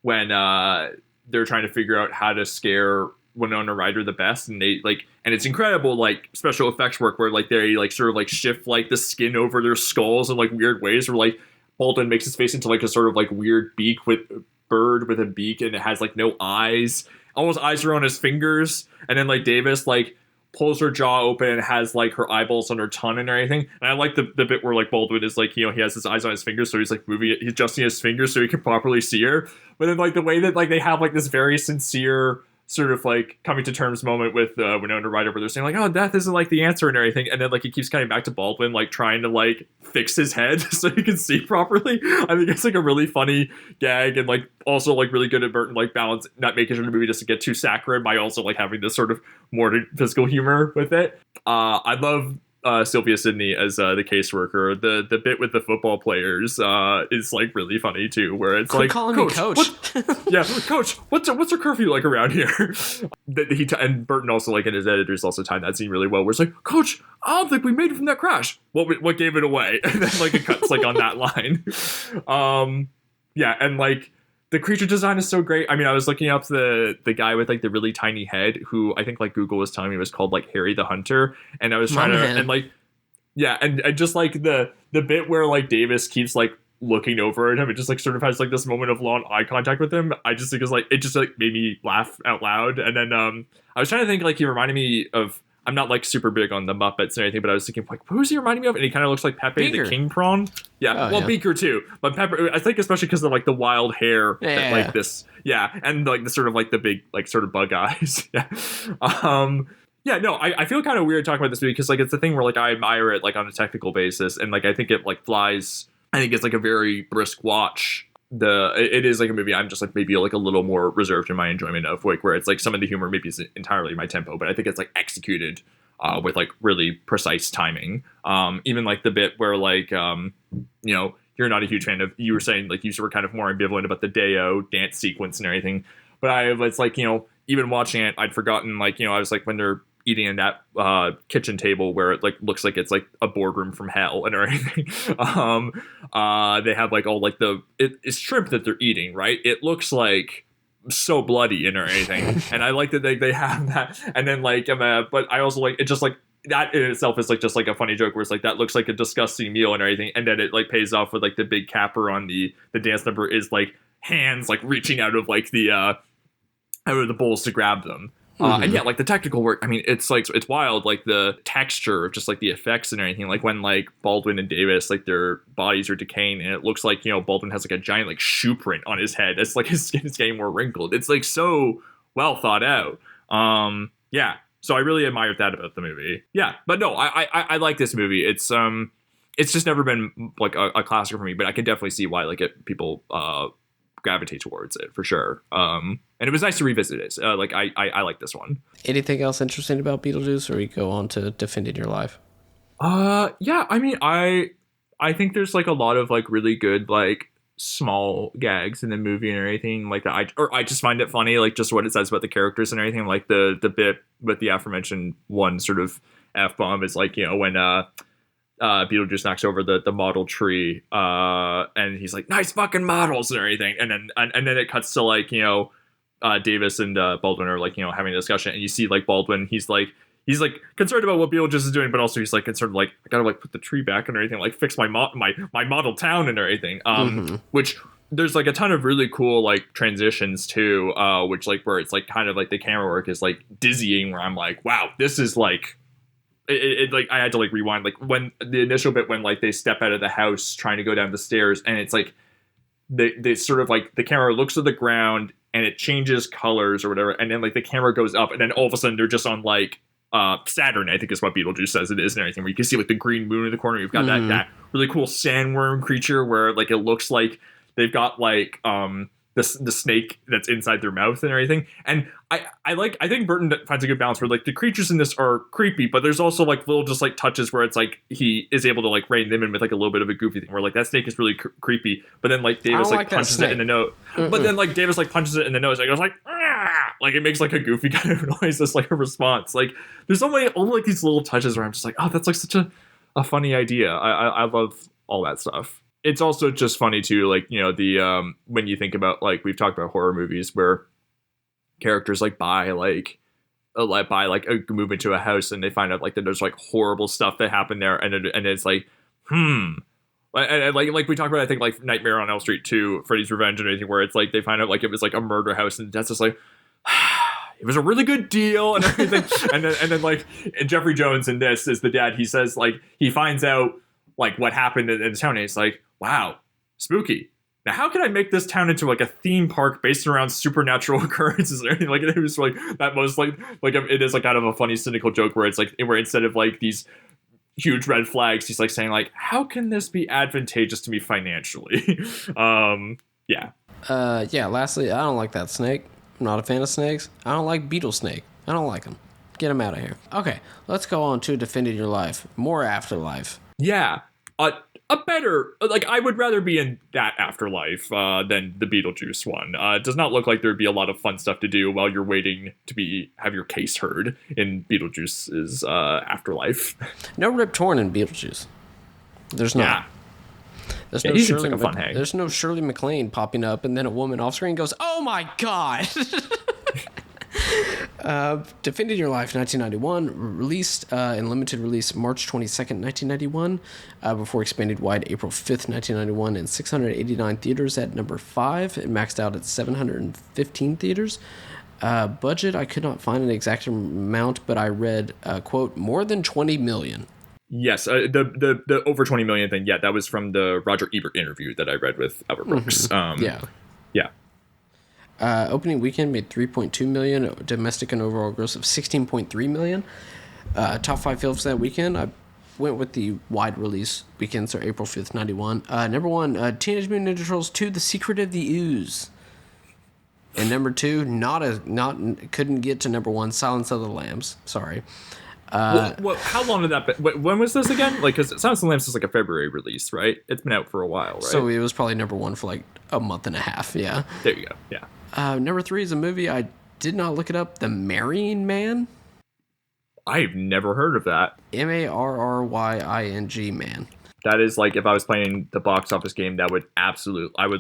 when they're trying to figure out how to scare Winona Ryder the best, and they like, and it's incredible like special effects work where like they like sort of like shift like the skin over their skulls in like weird ways, where like Baldwin makes his face into like a sort of like weird beak with bird with a beak, and it has like no eyes. Almost eyes are on his fingers, and then like Davis like pulls her jaw open and has like her eyeballs on her tongue and everything. And I like the bit where like Baldwin is like, he has his eyes on his fingers, so he's like moving it, he's adjusting his fingers so he can properly see her. But then like the way that like they have like this very sincere sort of like coming to terms moment with Winona Ryder, where they're saying like, oh, death isn't like the answer and everything, and then like he keeps coming back to Baldwin like trying to like fix his head so he can see properly. I think it's like a really funny gag, and like also like really good at Burton like balance, not making sure the movie doesn't get too saccharine by also like having this sort of morbid physical humor with it. I love Sylvia Sidney as the caseworker. The bit with the football players is like really funny too, where it's like, calling me coach. Yeah, coach, what's our curfew like around here? And Burton also like in his editors also timed that scene really well, where it's like, coach, I don't think we made it from that crash. What gave it away? And then like it cuts like on that line. Yeah, and like the creature design is so great. I mean, I was looking up the guy with like the really tiny head, who I think like Google was telling me was called like Harry the Hunter, and I was trying to and like, yeah, and just like the bit where like Davis keeps like looking over at him, it just like sort of has like this moment of long eye contact with him. I just think it's like, it just like made me laugh out loud. And then I was trying to think, like he reminded me of, I'm not like super big on the Muppets and anything, but I was thinking like, who's he reminding me of? And he kind of looks like Pepe Beaker. the King Prawn. Yeah, yeah. Beaker too, but Pepper, I think especially because of like the wild hair, that, like this, yeah, and like the sort of like the big like sort of bug eyes. Yeah. Yeah, no, I feel kind of weird talking about this movie because like it's the thing where like I admire it like on a technical basis, and like I think it like flies. I think it's like a very brisk watch. It is like a movie I'm just like maybe like a little more reserved in my enjoyment of, like where it's like some of the humor maybe isn't entirely my tempo, but I think it's like executed with like really precise timing. Even like the bit where like you're not a huge fan of, you were saying like you were kind of more ambivalent about the Deo dance sequence and everything, but I was like, even watching it, I'd forgotten like, I was like, when they're eating in that kitchen table where it like looks like it's like a boardroom from hell and everything. They have like all like it's shrimp that they're eating, right? It looks like so bloody and or anything, and I like that they have that. And then like but I also like it, just like that in itself is like just like a funny joke where it's like that looks like a disgusting meal and everything, and then it like pays off with like the big capper on the dance number is like hands like reaching out of like the out of the bowls to grab them. And yeah, like the technical work, I mean, it's like, it's wild, like the texture of just like the effects and everything, like when like Baldwin and Davis, like their bodies are decaying and it looks like, you know, Baldwin has like a giant like shoe print on his head. It's like his skin is getting more wrinkled. It's like so well thought out. Yeah, so I really admired that about the movie. Yeah, but no, I like this movie. It's just never been like a classic for me, but I can definitely see why like people gravitate towards it for sure. And it was nice to revisit it. Like I like this one. Anything else interesting about Beetlejuice, or we go on to Defending Your Life? Yeah, I mean, I think there's like a lot of like really good like small gags in the movie and everything like that. I just find it funny, like just what it says about the characters and everything. Like the bit with the aforementioned one sort of F-bomb is like, you know, when Beetlejuice knocks over the model tree, and he's like, nice fucking models and everything, and then it cuts to like, you know, Davis and Baldwin are like, you know, having a discussion, and you see like Baldwin, he's like concerned about what Beetlejuice is doing, but also he's like concerned like, I gotta like put the tree back and everything, like fix my model town and everything. Which there's like a ton of really cool like transitions too, which like where it's like kind of like the camera work is like dizzying, where I'm like, wow, this is like it like I had to like rewind, like when the initial bit when like they step out of the house trying to go down the stairs, and it's like they sort of like the camera looks at the ground and it changes colors or whatever, and then like the camera goes up, and then all of a sudden they're just on like Saturn, I think is what Beetlejuice says it is and everything, where you can see like the green moon in the corner. You've got that really cool sandworm creature where like it looks like they've got like the snake that's inside their mouth and everything. And I think Burton finds a good balance where like the creatures in this are creepy, but there's also like little just like touches where it's like he is able to like rein them in with like a little bit of a goofy thing where like that snake is really creepy, but then like Davis like punches it in the nose. But then like Davis like punches it in the nose, and it goes like, ah! Like it makes like a goofy kind of noise as like a response. Like there's all like these little touches where I'm just like, oh, that's like such a funny idea. I love all that stuff. It's also just funny too, like, you know, the when you think about like we've talked about horror movies where characters like buy a move into a house and they find out like that there's like horrible stuff that happened there, and it's like and like we talked about, I think like Nightmare on Elm Street 2, Freddy's Revenge and anything, where it's like they find out like it was like a murder house, and that's just like it was a really good deal and everything. and then like Jeffrey Jones in this is the dad. He says like he finds out like what happened in the town, and he's like, wow, spooky. Now, how can I make this town into like a theme park based around supernatural occurrences or anything? Like it was like that most like it is like kind of a funny cynical joke where it's like where instead of like these huge red flags, he's like saying like, how can this be advantageous to me financially? Yeah. Lastly, I don't like that snake. I'm not a fan of snakes. I don't like beetle snake. I don't like them. Get them out of here. Okay, let's go on to Defending Your Life. More Afterlife. Yeah. A better, like, I would rather be in that Afterlife than the Beetlejuice one. It does not look like there'd be a lot of fun stuff to do while you're waiting to have your case heard in Beetlejuice's Afterlife. No Rip Torn in Beetlejuice. There's not. Yeah. There's no he seems like a fun hang. There's no Shirley MacLaine popping up, and then a woman off screen goes, "Oh my god!" Defending Your Life, 1991, released in limited release March 22nd, 1991, before expanded wide April 5th, 1991, in 689 theaters at number 5. It maxed out at 715 theaters. Budget, I could not find an exact amount, but I read, quote, more than 20 million. Yes, the over 20 million thing, yeah, that was from the Roger Ebert interview that I read with Albert Brooks. Yeah. Opening weekend made $3.2 million, domestic and overall gross of $16.3 million. Top 5 films that weekend, I went with the wide release weekend, so April 5th, 91. Number 1, Teenage Mutant Ninja Turtles 2, The Secret of the Ooze. And number 2, couldn't get to number 1, Silence of the Lambs. Sorry. Well, how long did that? When was this again? Like, because Silence of the Lambs is like a February release, right? It's been out for a while, right? So it was probably number 1 for like a month and a half. Yeah. There you go. Yeah. Number 3 is a movie I did not look it up. The Marrying Man. I've never heard of that. Marrying, man. That is like if I was playing the box office game, I would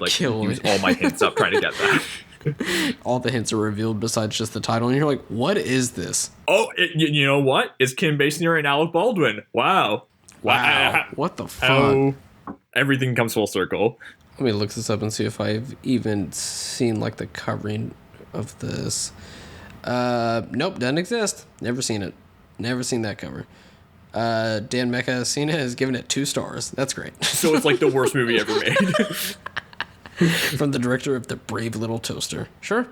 like Kill use it. all my hints up trying to get that. All the hints are revealed besides just the title, and you're like, what is this? Oh, you know what? It's Kim Basinger and Alec Baldwin. Wow. What the fuck? Oh, everything comes full circle. Let me look this up and see if I've even seen like the covering of this. Nope, doesn't exist. Never seen it. Never seen that cover. Dan Mecca-Cena has given it 2 stars. That's great. So it's like the worst movie ever made. From the director of The Brave Little Toaster. Sure.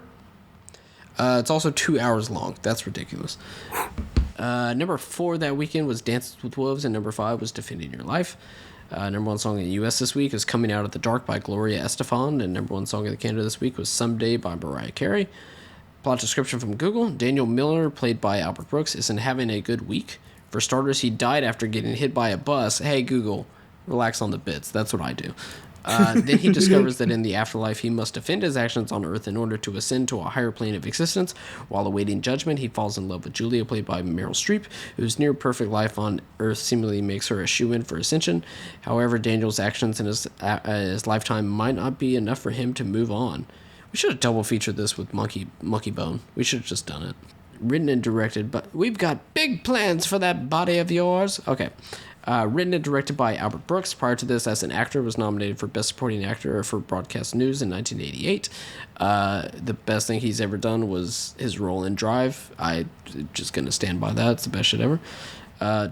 It's also 2 hours long. That's ridiculous. Number 4 that weekend was Dances with Wolves, and number 5 was Defending Your Life. Number 1 song in the U.S. this week is Coming Out of the Dark by Gloria Estefan, and number 1 song in Canada this week was Someday by Mariah Carey. Plot description from Google: Daniel Miller, played by Albert Brooks, isn't having a good week. For starters, he died after getting hit by a bus. Hey, Google, relax on the bits. That's what I do. Then he discovers that in the afterlife, he must defend his actions on Earth in order to ascend to a higher plane of existence. While awaiting judgment, he falls in love with Julia, played by Meryl Streep, whose near-perfect life on Earth seemingly makes her a shoo-in for ascension. However, Daniel's actions in his lifetime might not be enough for him to move on. We should have double-featured this with Monkey Bone. We should have just done it. Written and directed, but we've got big plans for that body of yours. Okay. Written and directed by Albert Brooks. Prior to this, as an actor, was nominated for Best Supporting Actor for Broadcast News in 1988. The best thing he's ever done was his role in Drive. I'm just going to stand by that. It's the best shit ever.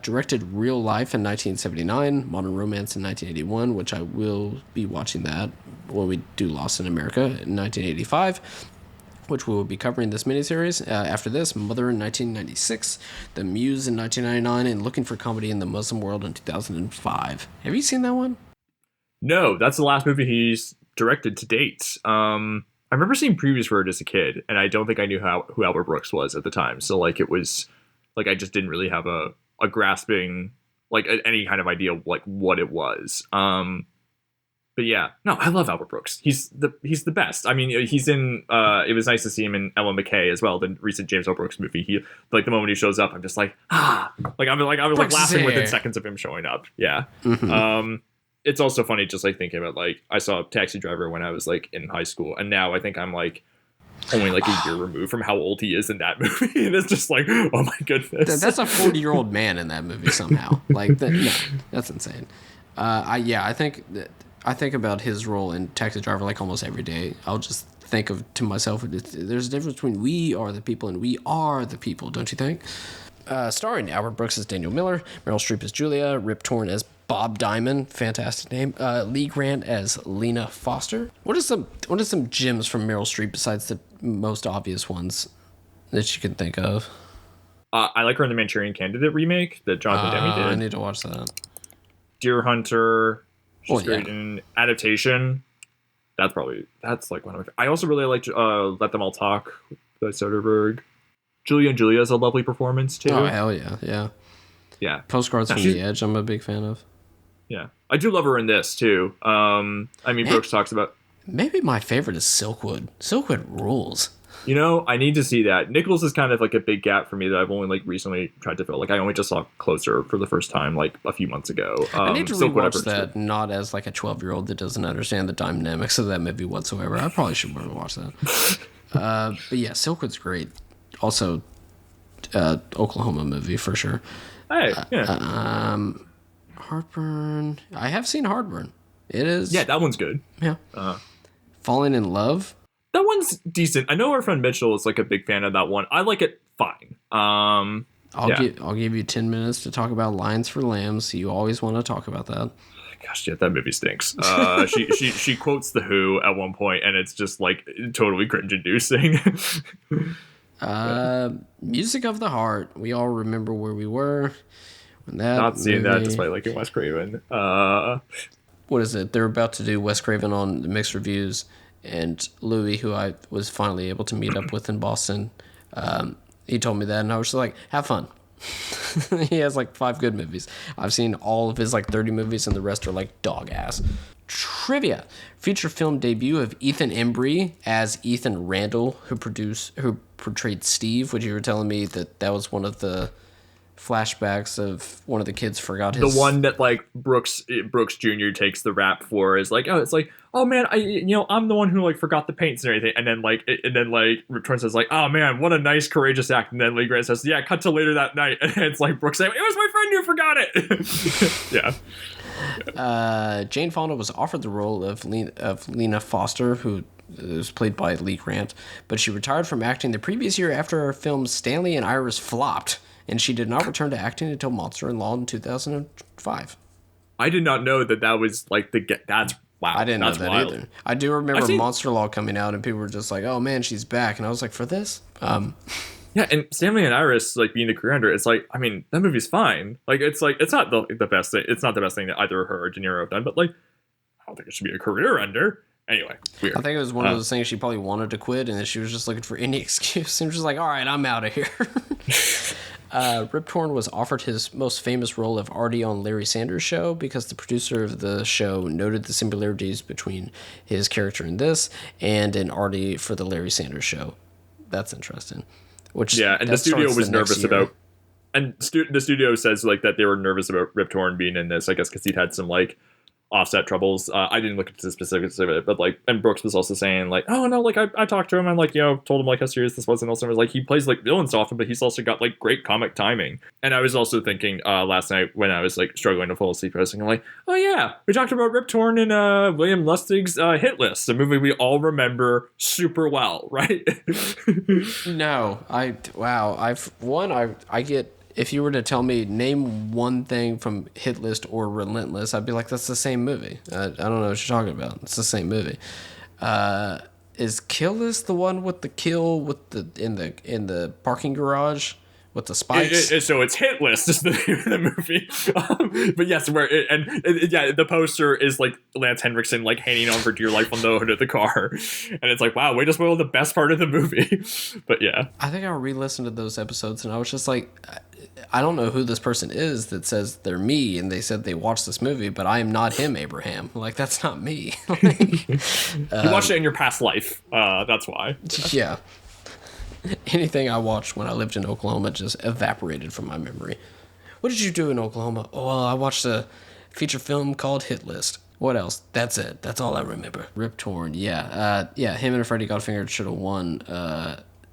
Directed Real Life in 1979, Modern Romance in 1981, which I will be watching that when we do Lost in America in 1985. Which we will be covering this miniseries. After this, Mother in 1996, The Muse in 1999, and Looking for Comedy in the Muslim World in 2005. Have you seen that one? No, that's the last movie he's directed to date. I remember seeing previews for it as a kid, and I don't think I knew who Albert Brooks was at the time. So like it was like I just didn't really have a grasping like any kind of idea of like what it was. But yeah, no, I love Albert Brooks. He's the best. I mean, he's in. It was nice to see him in Ellen McKay as well, the recent James L. Brooks movie. He like the moment he shows up, I'm just like I was like laughing within seconds of him showing up. Yeah. Mm-hmm. It's also funny just like thinking about like I saw Taxi Driver when I was like in high school, and now I think I'm like only like a year removed from how old he is in that movie, and it's just like, oh my goodness, that's a 40-year-old man in that movie somehow. Like that, no, that's insane. I think about his role in Taxi Driver like almost every day. I'll just think to myself, there's a difference between we are the people and we are the people, don't you think? Starring Albert Brooks as Daniel Miller, Meryl Streep as Julia, Rip Torn as Bob Diamond, fantastic name, Lee Grant as Lena Foster. What are some gems from Meryl Streep besides the most obvious ones that you can think of? I like her in the Manchurian Candidate remake that Jonathan Demme did. I need to watch that. Deer Hunter. She's great in Adaptation. That's like one of my. I also really liked Let Them All Talk by Soderbergh. Julia and Julia is a lovely performance too. Oh hell yeah. Postcards from the Edge, I'm a big fan of. Yeah, I do love her in this too. Brooks talks about. Maybe my favorite is Silkwood. Silkwood rules. You know, I need to see that. Nichols is kind of like a big gap for me that I've only like recently tried to fill. Like I only just saw Closer for the first time like a few months ago. I need to rewatch that, not as like a 12-year-old that doesn't understand the dynamics of that movie whatsoever. I probably should watch that. But yeah, Silkwood's great. Also, Oklahoma movie for sure. Hey, yeah. Heartburn. I have seen Heartburn. It is. Yeah, that one's good. Yeah. Falling in Love. That one's decent. I know our friend Mitchell is like a big fan of that one. I like it fine. I'll give you 10 minutes to talk about Lions for Lambs. You always want to talk about that. Gosh, yeah, that movie stinks. She quotes The Who at one point, and it's just like totally cringe-inducing. Music of the Heart. We all remember where we were when that. Not seeing that despite liking Wes Craven. What is it? They're about to do Wes Craven on the mixed reviews. And Louis, who I was finally able to meet up with in Boston, he told me that, and I was just like, have fun. He has like 5 good movies. I've seen all of his like 30 movies, and the rest are like dog ass. Trivia. Feature film debut of Ethan Embry as Ethan Randall, who portrayed Steve, which you were telling me that was one of the flashbacks of one of the kids forgot The his... one that like Brooks Jr. takes the rap for is like, oh man, I'm the one who like forgot the paints and everything, and then Rip Torn says like, oh man, what a nice courageous act, and then Lee Grant says, yeah, cut to later that night, and it's like Brooks saying, it was my friend who forgot it. Yeah. Jane Fonda was offered the role of Lena Foster, who was played by Lee Grant, but she retired from acting the previous year after her films Stanley and Iris flopped, and she did not return to acting until Monster-in-Law in 2005. I did not know that was like that's wow. I didn't know that wild. either. I do remember Monster-in-Law coming out, and people were just like, "Oh man, she's back," and I was like, "For this?" Yeah, and Stanley and Iris like being the career ender, it's like, I mean, that movie's fine. Like it's not the best thing. It's not the best thing that either her or De Niro have done, but like, I don't think it should be a career ender. Anyway, weird. I think it was one of those things she probably wanted to quit, and then she was just looking for any excuse, and just like, "All right, I'm out of here." Rip Torn was offered his most famous role of Artie on Larry Sanders Show because the producer of the show noted the similarities between his character in this and in Artie for the Larry Sanders Show. That's interesting. And the studio was nervous about, and the studio says like that they were nervous about Rip Torn being in this, I guess, because he'd had some like offset troubles. I didn't look into the specifics of it, but like, and Brooks was also saying like, oh no, like I talked to him and like, told him like how serious this was, and also was like, he plays like villains often, but he's also got like great comic timing. And I was also thinking last night when I was like struggling to fall asleep, I was thinking like, oh yeah, we talked about Rip Torn in William Lustig's Hit List, a movie we all remember super well, right? No, I get. If you were to tell me, name one thing from Hit List or Relentless, I'd be like, that's the same movie. I don't know what you're talking about. It's the same movie. Is Kill List the one with the kill with the in the parking garage with the spikes? So it's Hit List is the name of the movie. But yes, the poster is like Lance Henriksen like hanging on for dear life on the hood of the car, and it's like, wow, way to spoil the best part of the movie. But yeah, I think I re-listened to those episodes, and I was just like, I don't know who this person is that says they're me, and they said they watched this movie, but I am not him, Abraham. Like, that's not me. You watched it in your past life. That's why. Yeah. Anything I watched when I lived in Oklahoma just evaporated from my memory. What did you do in Oklahoma? Oh, well, I watched a feature film called Hit List. What else? That's it. That's all I remember. Rip Torn. Yeah. Him and Freddie Got Fingered should have won.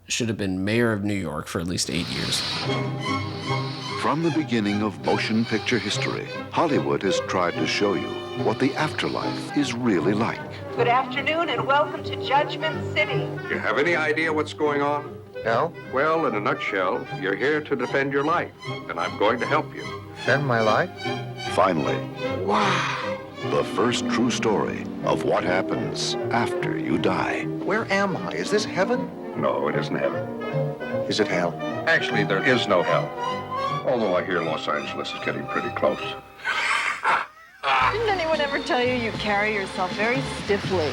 Should have been mayor of New York for at least 8 years. From the beginning of motion picture history, Hollywood has tried to show you what the afterlife is really like. Good afternoon and welcome to Judgment City. You have any idea what's going on? No? Well, in a nutshell, you're here to defend your life, and I'm going to help you. Defend my life? Finally. Wow. The first true story of what happens after you die. Where am I? Is this heaven? No, it isn't heaven. Is it hell? Actually, there is no hell. Although I hear Los Angeles is getting pretty close. Didn't anyone ever tell you you carry yourself very stiffly?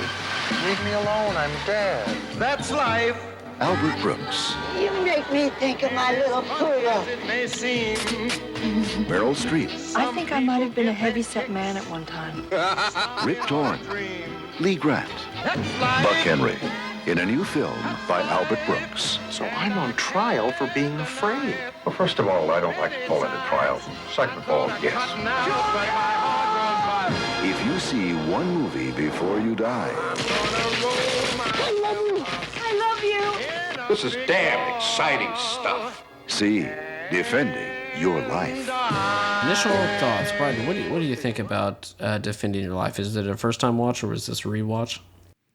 Leave me alone, I'm dead. That's life. Albert Brooks. You make me think of my little poodle. Meryl Streep. I think I might have been a heavyset man at one time. Rip Torn. Lee Grant. Buck Henry. In a new film by Albert Brooks. So I'm on trial for being afraid. Well, first of all, I don't like to fall into trials. Second of all, yes. If you see one movie before you die. I love you. I love you. This is damn exciting stuff. See Defending Your Life. Initial thoughts, Bryden. What do you think about Defending Your Life? Is it a first time watch or was this a rewatch?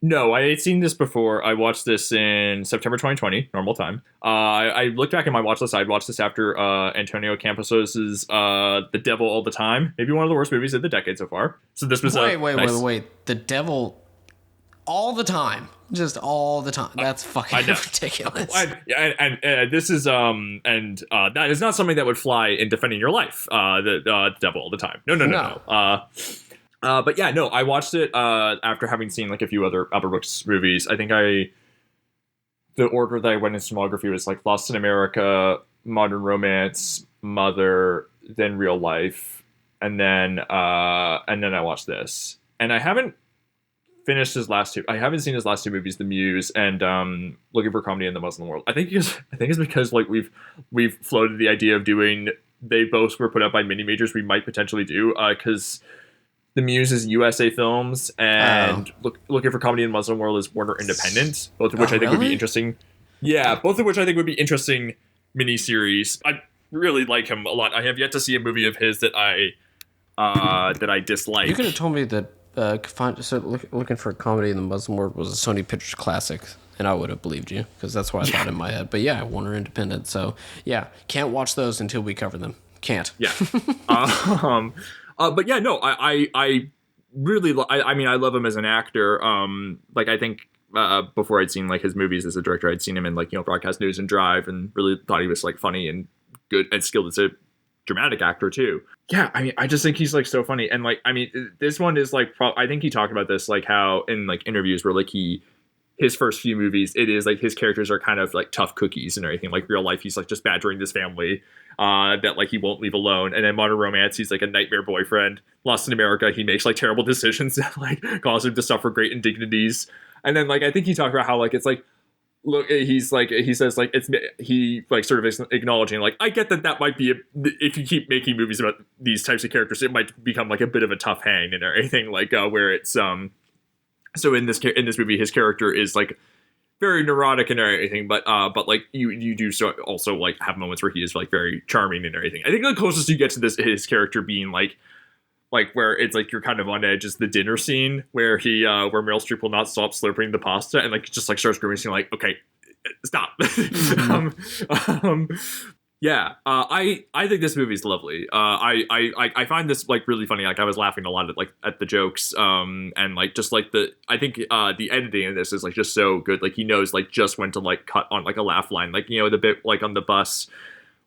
No, I had seen this before. I watched this in September 2020, normal time. I looked back at my watch list. I'd watched this after Antonio Campos's The Devil All the Time. Maybe one of the worst movies of the decade so far. So this was wait. The Devil all the time. Just all the time. That's fucking ridiculous. And this is that is not something that would fly in Defending Your Life. The Devil All the Time. No. But yeah, no, I watched it after having seen like a few other Albert Brooks movies. I think the order that I went in filmography was like Lost in America, Modern Romance, Mother, then Real Life, and then I watched this. And I haven't finished his last two. I haven't seen his last two movies, The Muse and Looking for Comedy in the Muslim World. I think it's because like we've floated the idea of doing they both were put out by mini majors, we might potentially do, because The Muse is USA Films, and Looking for Comedy in the Muslim World is Warner Independent, both of which I think would be interesting. Yeah, both of which I think would be interesting miniseries. I really like him a lot. I have yet to see a movie of his that I dislike. You could have told me that Looking for Comedy in the Muslim World was a Sony Pictures classic, and I would have believed you, because that's what I thought in my head. But yeah, Warner Independent. So yeah, can't watch those until we cover them. Can't. Yeah. But yeah, no, I really, I mean, I love him as an actor. Like, I think before I'd seen like his movies as a director, I'd seen him in like, Broadcast News and Drive, and really thought he was like funny and good and skilled as a dramatic actor too. Yeah, I mean, I just think he's like so funny. And like, I mean, this one is like, I think he talked about this, like how in like interviews where like his first few movies, it is like his characters are kind of like tough cookies and everything. Like real life, he's like just badgering this family that like he won't leave alone. And then Modern Romance, he's like a nightmare boyfriend. Lost in America, he makes like terrible decisions that like cause him to suffer great indignities. And then like I think he talked about how like it's like, look, he's like, he says like he like sort of acknowledging like, I get that might be if you keep making movies about these types of characters, it might become like a bit of a tough hang and everything, like where it's so in this movie his character is like very neurotic and everything, but like you do so also like have moments where he is like very charming and everything. I think the closest you get to this his character being like where it's like you're kind of on edge is the dinner scene where he where Meryl Streep will not stop slurping the pasta and like just like starts grimacing like, okay, stop. Yeah, I think this movie's lovely. I find this like really funny. Like I was laughing a lot at the jokes, and like just like I think the editing in this is like just so good. Like he knows like just when to like cut on like a laugh line. Like the bit like on the bus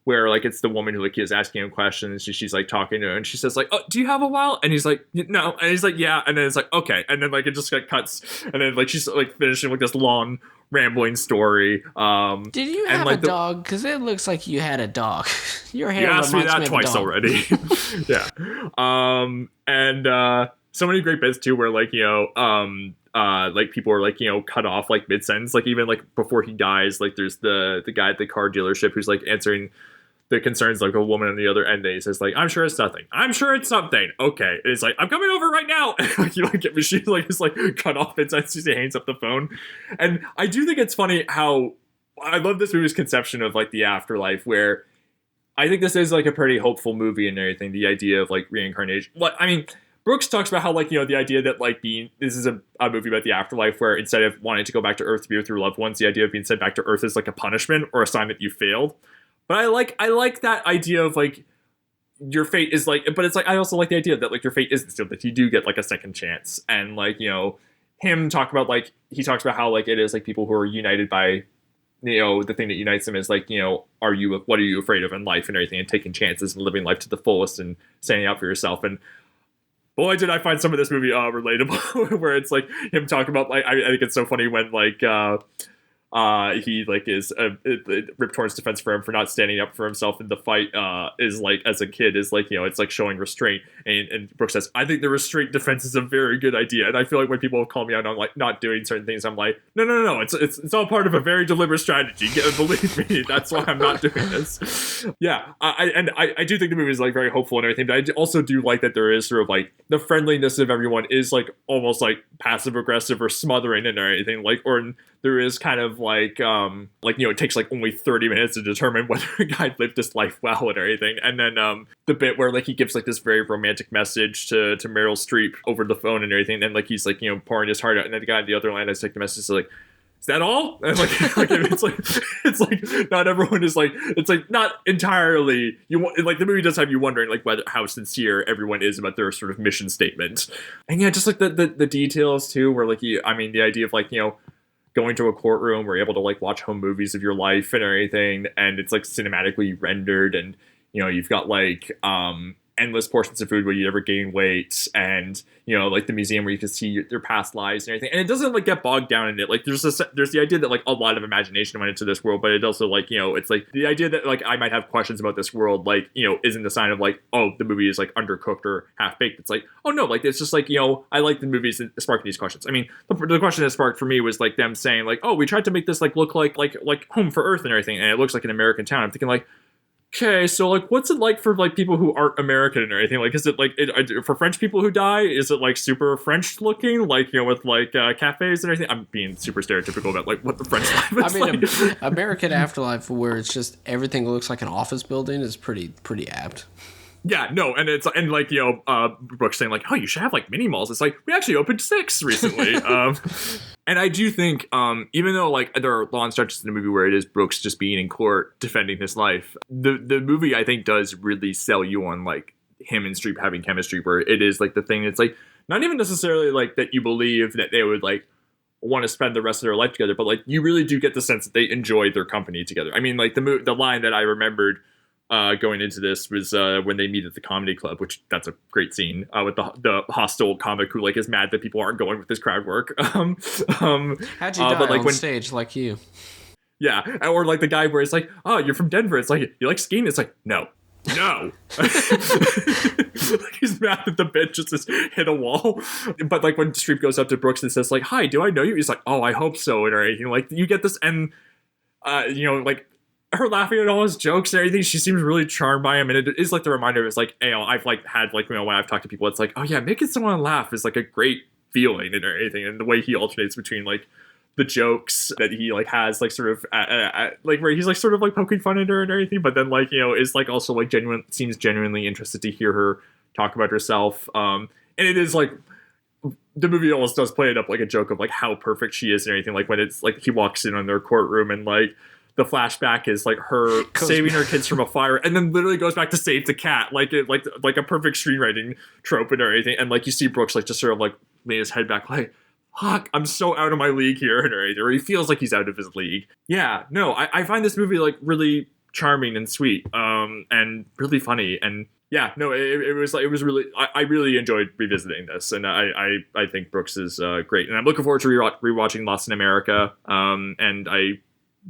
where like it's the woman who like is asking him questions. She's like talking to him and she says like, "Oh, do you have a while?" And he's like, "No," and he's like, "Yeah," and then it's like, "Okay," and then like it just like cuts, and then like she's like finishing like this long rambling story. Did you have like a dog? Because it looks like you had a dog. Your hair you asked me that of twice already. Yeah. And so many great bits too, where like like people are like cut off like mid sentence, like even like before he dies, like there's the guy at the car dealership who's like answering the concerns like a woman on the other end, and he says like, "I'm sure it's nothing. I'm sure it's something. Okay." And it's like, "I'm coming over right now." And like you like she like is like cut off mid sentence. She hangs up the phone, and I do think it's funny how I love this movie's conception of like the afterlife, where I think this is like a pretty hopeful movie and everything. The idea of like reincarnation. What I mean. Brooks talks about how, like, the idea that, like, this is a movie about the afterlife where instead of wanting to go back to Earth to be with your loved ones, the idea of being sent back to Earth is, like, a punishment or a sign that you failed. But I like that idea of, like, your fate is, like, but it's, like, I also like the idea that, like, your fate isn't sealed, that you do get, like, a second chance. And, like, him talk about, like, he talks about how, like, it is, like, people who are united by, the thing that unites them is, like, what are you afraid of in life and everything, and taking chances and living life to the fullest and standing out for yourself. And boy, did I find some of this movie relatable, where it's like him talking about like I think it's so funny when like he like is Rip Torn's defense for him for not standing up for himself in the fight is like as a kid is like it's like showing restraint, and Brooks says, "I think the restraint defense is a very good idea." And I feel like when people call me out on like not doing certain things, I'm like, no, it's all part of a very deliberate strategy. Believe me, that's why I'm not doing this. Yeah, I do think the movie is like very hopeful and everything, but I also do like that there is sort of like the friendliness of everyone is like almost like passive aggressive or smothering and everything, like, or there is kind of like it takes like only 30 minutes to determine whether a guy lived his life well and everything. And then the bit where like he gives like this very romantic message to Meryl Streep over the phone and everything, and like he's like pouring his heart out, and then the guy on the other line has like the message like, "Is that all?" And like it's like not everyone is like, it's like not entirely, like the movie does have you wondering like whether how sincere everyone is about their sort of mission statement. And yeah, just like the details too, where like the idea of like going to a courtroom where you're able to like watch home movies of your life and everything, and it's like cinematically rendered, and you've got like endless portions of food where you never gain weight, and like the museum where you can see their past lives and everything, and it doesn't like get bogged down in it. Like there's the idea that like a lot of imagination went into this world, but it also like it's like the idea that like I might have questions about this world like isn't a sign of like, oh, the movie is like undercooked or half baked. It's like, oh no, like it's just like I like the movies that spark these questions. I mean, the question that sparked for me was like them saying like, oh, we tried to make this like look like Home for Earth and everything, and it looks like an American town. I'm thinking like, Okay, so like, what's it like for like people who aren't American or anything? Like, is it like for French people who die? Is it like super French looking, like with like cafes and everything? I'm being super stereotypical about like what the French life is like. American Afterlife, where it's just everything looks like an office building, is pretty apt. Yeah, no, and it's and like Brooks saying like, oh, you should have like mini malls. It's like we actually opened 6 recently. And I do think, even though like there are long stretches in the movie where it is Brooks just being in court defending his life, the movie I think does really sell you on like him and Streep having chemistry, where it is like the thing. It's like not even necessarily like that you believe that they would like want to spend the rest of their life together, but like you really do get the sense that they enjoy their company together. I mean, like the line that I remembered going into this was when they meet at the comedy club, which that's a great scene with the hostile comic who like is mad that people aren't going with his crowd work. How'd you die but, like, on stage like you? Yeah, or like the guy where it's like, oh, you're from Denver. It's like, you like skiing? It's like, no. Like he's mad that the bitch just hit a wall. But like when Streep goes up to Brooks and says like, hi, do I know you? He's like, oh, I hope so, and anything. Like you get this, and like her laughing at all his jokes and everything, she seems really charmed by him, and it is like the reminder. It's like, I've like had like when I've talked to people, it's like, oh yeah, making someone laugh is like a great feeling and everything, and the way he alternates between like the jokes that he like has like sort of like where he's like sort of like poking fun at her and everything, but then like is like also like seems genuinely interested to hear her talk about herself, and it is like the movie almost does play it up like a joke of like how perfect she is and everything, like when it's like he walks in on their courtroom and like the flashback is like her saving her kids from a fire, and then literally goes back to save the cat, like it like a perfect screenwriting trope and everything. And like you see Brooks like just sort of like lay his head back like, fuck, I'm so out of my league here and everything, or he feels like he's out of his league. Yeah, no, I find this movie like really charming and sweet, and really funny. And yeah, no, it was really, I really enjoyed revisiting this, and I think Brooks is great, and I'm looking forward to rewatching Lost in America, and I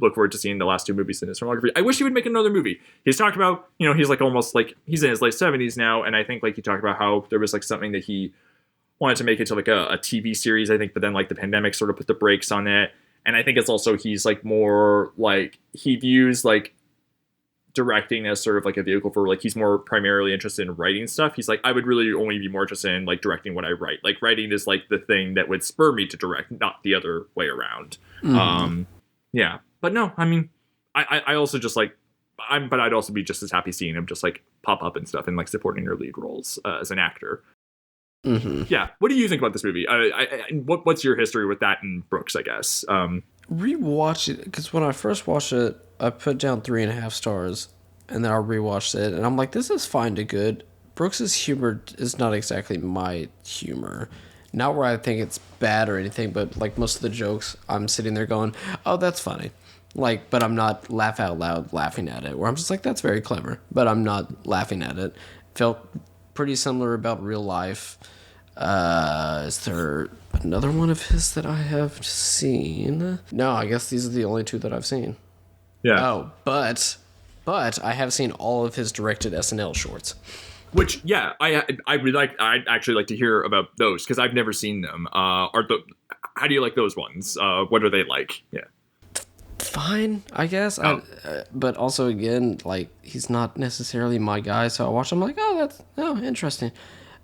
look forward to seeing the last 2 movies in his filmography. I wish he would make another movie. He's talked about, he's like almost like he's in his late 70s now, and I think like he talked about how there was like something that he wanted to make it to like a TV series, I think, but then like the pandemic sort of put the brakes on it. And I think it's also he's like more like he views like directing as sort of like a vehicle for like he's more primarily interested in writing stuff. He's like, I would really only be more interested in like directing what I write. Like writing is like the thing that would spur me to direct, not the other way around. Yeah. But no, I mean, I also just like, but I'd also be just as happy seeing him just like pop up and stuff and like supporting their lead roles as an actor. Mm-hmm. Yeah. What do you think about this movie? What's your history with that and Brooks, I guess? Rewatch it, because when I first watched it, I put down 3.5 stars, and then I rewatched it, and I'm like, this is fine to good. Brooks's humor is not exactly my humor. Not where I think it's bad or anything, but like most of the jokes, I'm sitting there going, oh, that's funny. Like, but I'm not laugh out loud laughing at it, where I'm just like, that's very clever, but I'm not laughing at it. Felt pretty similar about Real Life. Is there another one of his that I have seen? No, I guess these are the only 2 that I've seen. Yeah. Oh, but I have seen all of his directed SNL shorts. Which, yeah, I'd actually like to hear about those, because I've never seen them. How do you like those ones? What are they like? Yeah. Fine, I guess. But also, again, like, he's not necessarily my guy, so I watch him like, oh, interesting.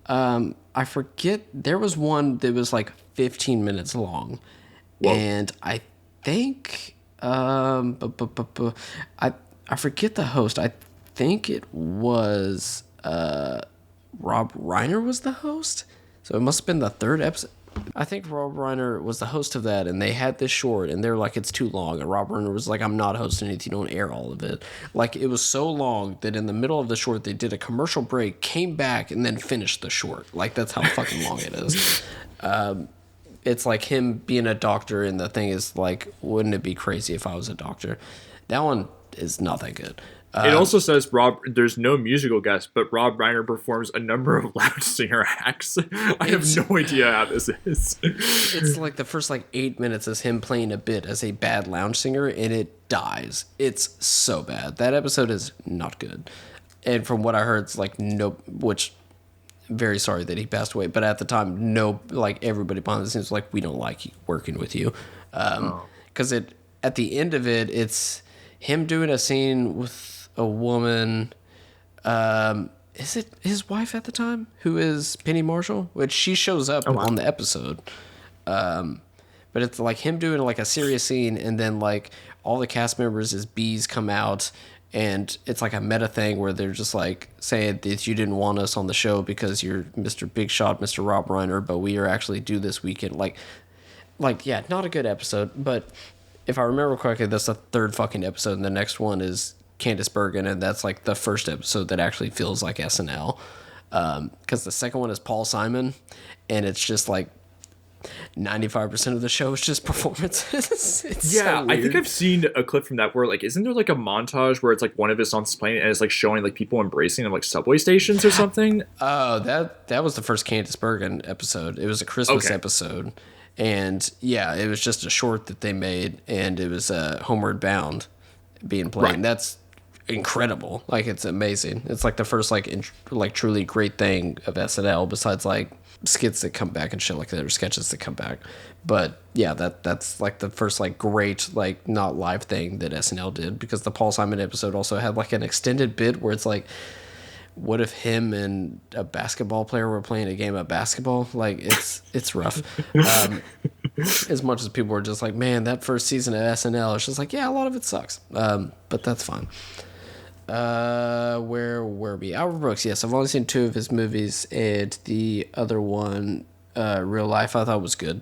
I forget, there was one that was like 15 minutes long. Whoa. And I think, I forget the host. I think it was, Rob Reiner was the host. So it must have been the 3rd episode. I think Rob Reiner was the host of that, and they had this short, and they're like, it's too long. And Rob Reiner was like, I'm not hosting it if you don't air all of it. Like, it was so long that in the middle of the short, they did a commercial break, came back, and then finished the short. Like, that's how fucking long it is. It's like him being a doctor, and the thing is, like, wouldn't it be crazy if I was a doctor? That one is not that good. It also says there's no musical guest, but Rob Reiner performs a number of loud singer acts. I have no idea how this is. It's like the first like 8 minutes is him playing a bit as a bad lounge singer, and it dies. It's so bad. That episode is not good. And from what I heard, it's like which very sorry that he passed away, but at the time, like everybody behind the scenes was like, we don't like working with you. Because at the end of it, it's him doing a scene with a woman. Is it his wife at the time who is Penny Marshall? Which she shows up on the episode. But it's like him doing like a serious scene, and then like all the cast members as bees come out, and it's like a meta thing where they're just like saying that you didn't want us on the show because you're Mr. Big Shot, Mr. Rob Reiner, but we are actually do this weekend. Like yeah, not a good episode, but if I remember correctly, that's the third fucking episode, and the next one is Candice Bergen, and that's like the first episode that actually feels like SNL. Because the second one is Paul Simon, and it's just like 95% of the show is just performances. It's so I think I've seen a clip from that where like, isn't there like a montage where it's like one of his songs playing and it's like showing like people embracing in like subway stations or something? Oh, that was the first Candice Bergen episode. It was a Christmas episode, and yeah, it was just a short that they made, and it was Homeward Bound being played. Right. That's incredible. Like, it's amazing. It's like the first like truly great thing of SNL, besides like skits that come back and shit like that, or sketches that come back. But yeah, that's like the first like great like not live thing that SNL did, because the Paul Simon episode also had like an extended bit where it's like, what if him and a basketball player were playing a game of basketball? Like, it's rough. As much as people were just like, man, that first season of SNL, it's just like, yeah, a lot of it sucks. But that's fine. Where were we? Albert Brooks. Yes, I've only seen 2 of his movies, and the other one, Real Life, I thought was good,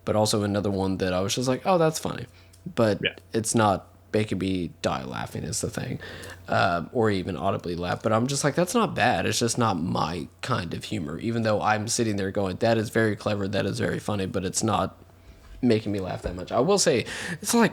but also another one that I was just like, oh, that's funny, but it's not making me die laughing is the thing, or even audibly laugh. But I'm just like, that's not bad. It's just not my kind of humor, even though I'm sitting there going, that is very clever, that is very funny, but it's not making me laugh that much. I will say it's like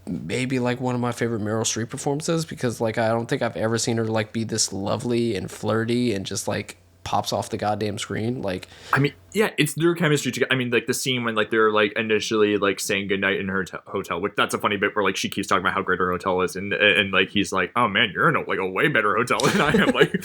maybe like one of my favorite Meryl Streep performances, because like I don't think I've ever seen her like be this lovely and flirty and just like pops off the goddamn screen. Like, I mean, yeah, it's their chemistry together. I mean, like the scene when like they're like initially like saying goodnight in her hotel, which that's a funny bit where like she keeps talking about how great her hotel is, and like he's like, oh man, you're in a way better hotel than I am. Like,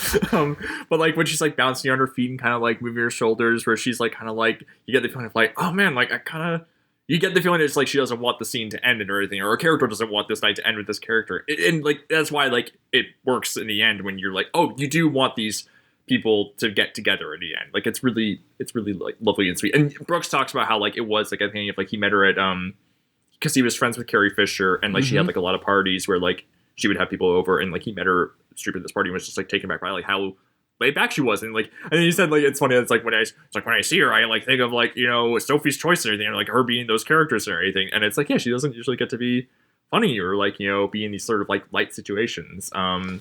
but like when she's like bouncing on her feet and kind of like moving her shoulders, where she's like kind of like, you get the feeling of like, oh man, like I kind of. You get the feeling it's like she doesn't want the scene to end and everything, or her character doesn't want this night to end with this character. And like that's why like it works in the end when you're like, oh, you do want these people to get together in the end. Like it's really like lovely and sweet. And Brooks talks about how like it was like, I think if like he met her at because he was friends with Carrie Fisher, and like she had like a lot of parties where like she would have people over, and like he met her Streep at this party and was just like taken back by like how laid back she was. And like, and he said like it's funny, it's like when I see her, I like think of like, you know, Sophie's Choice and everything, and like her being those characters and everything. And it's like, yeah, she doesn't usually get to be funny or like, you know, be in these sort of like light situations.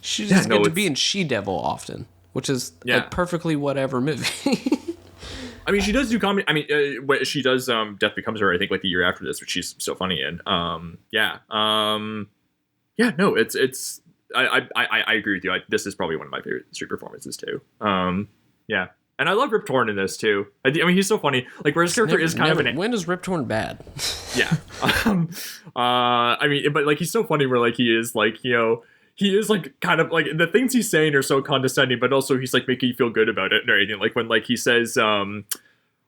She doesn't get to be in She-Devil often, which is a perfectly whatever movie. I mean, she does do comedy. I mean, she does Death Becomes Her, I think, like the year after this, which she's so funny in. It's I agree with you. This is probably one of my favorite Street performances too. And I love Rip Torn in this too. I mean, he's so funny. Like, where his character is kind of an. When is Rip Torn bad? Yeah. I mean, but like he's so funny. Where like he is like, you know, he is like kind of like the things he's saying are so condescending, but also he's like making you feel good about it and everything. Like when like he says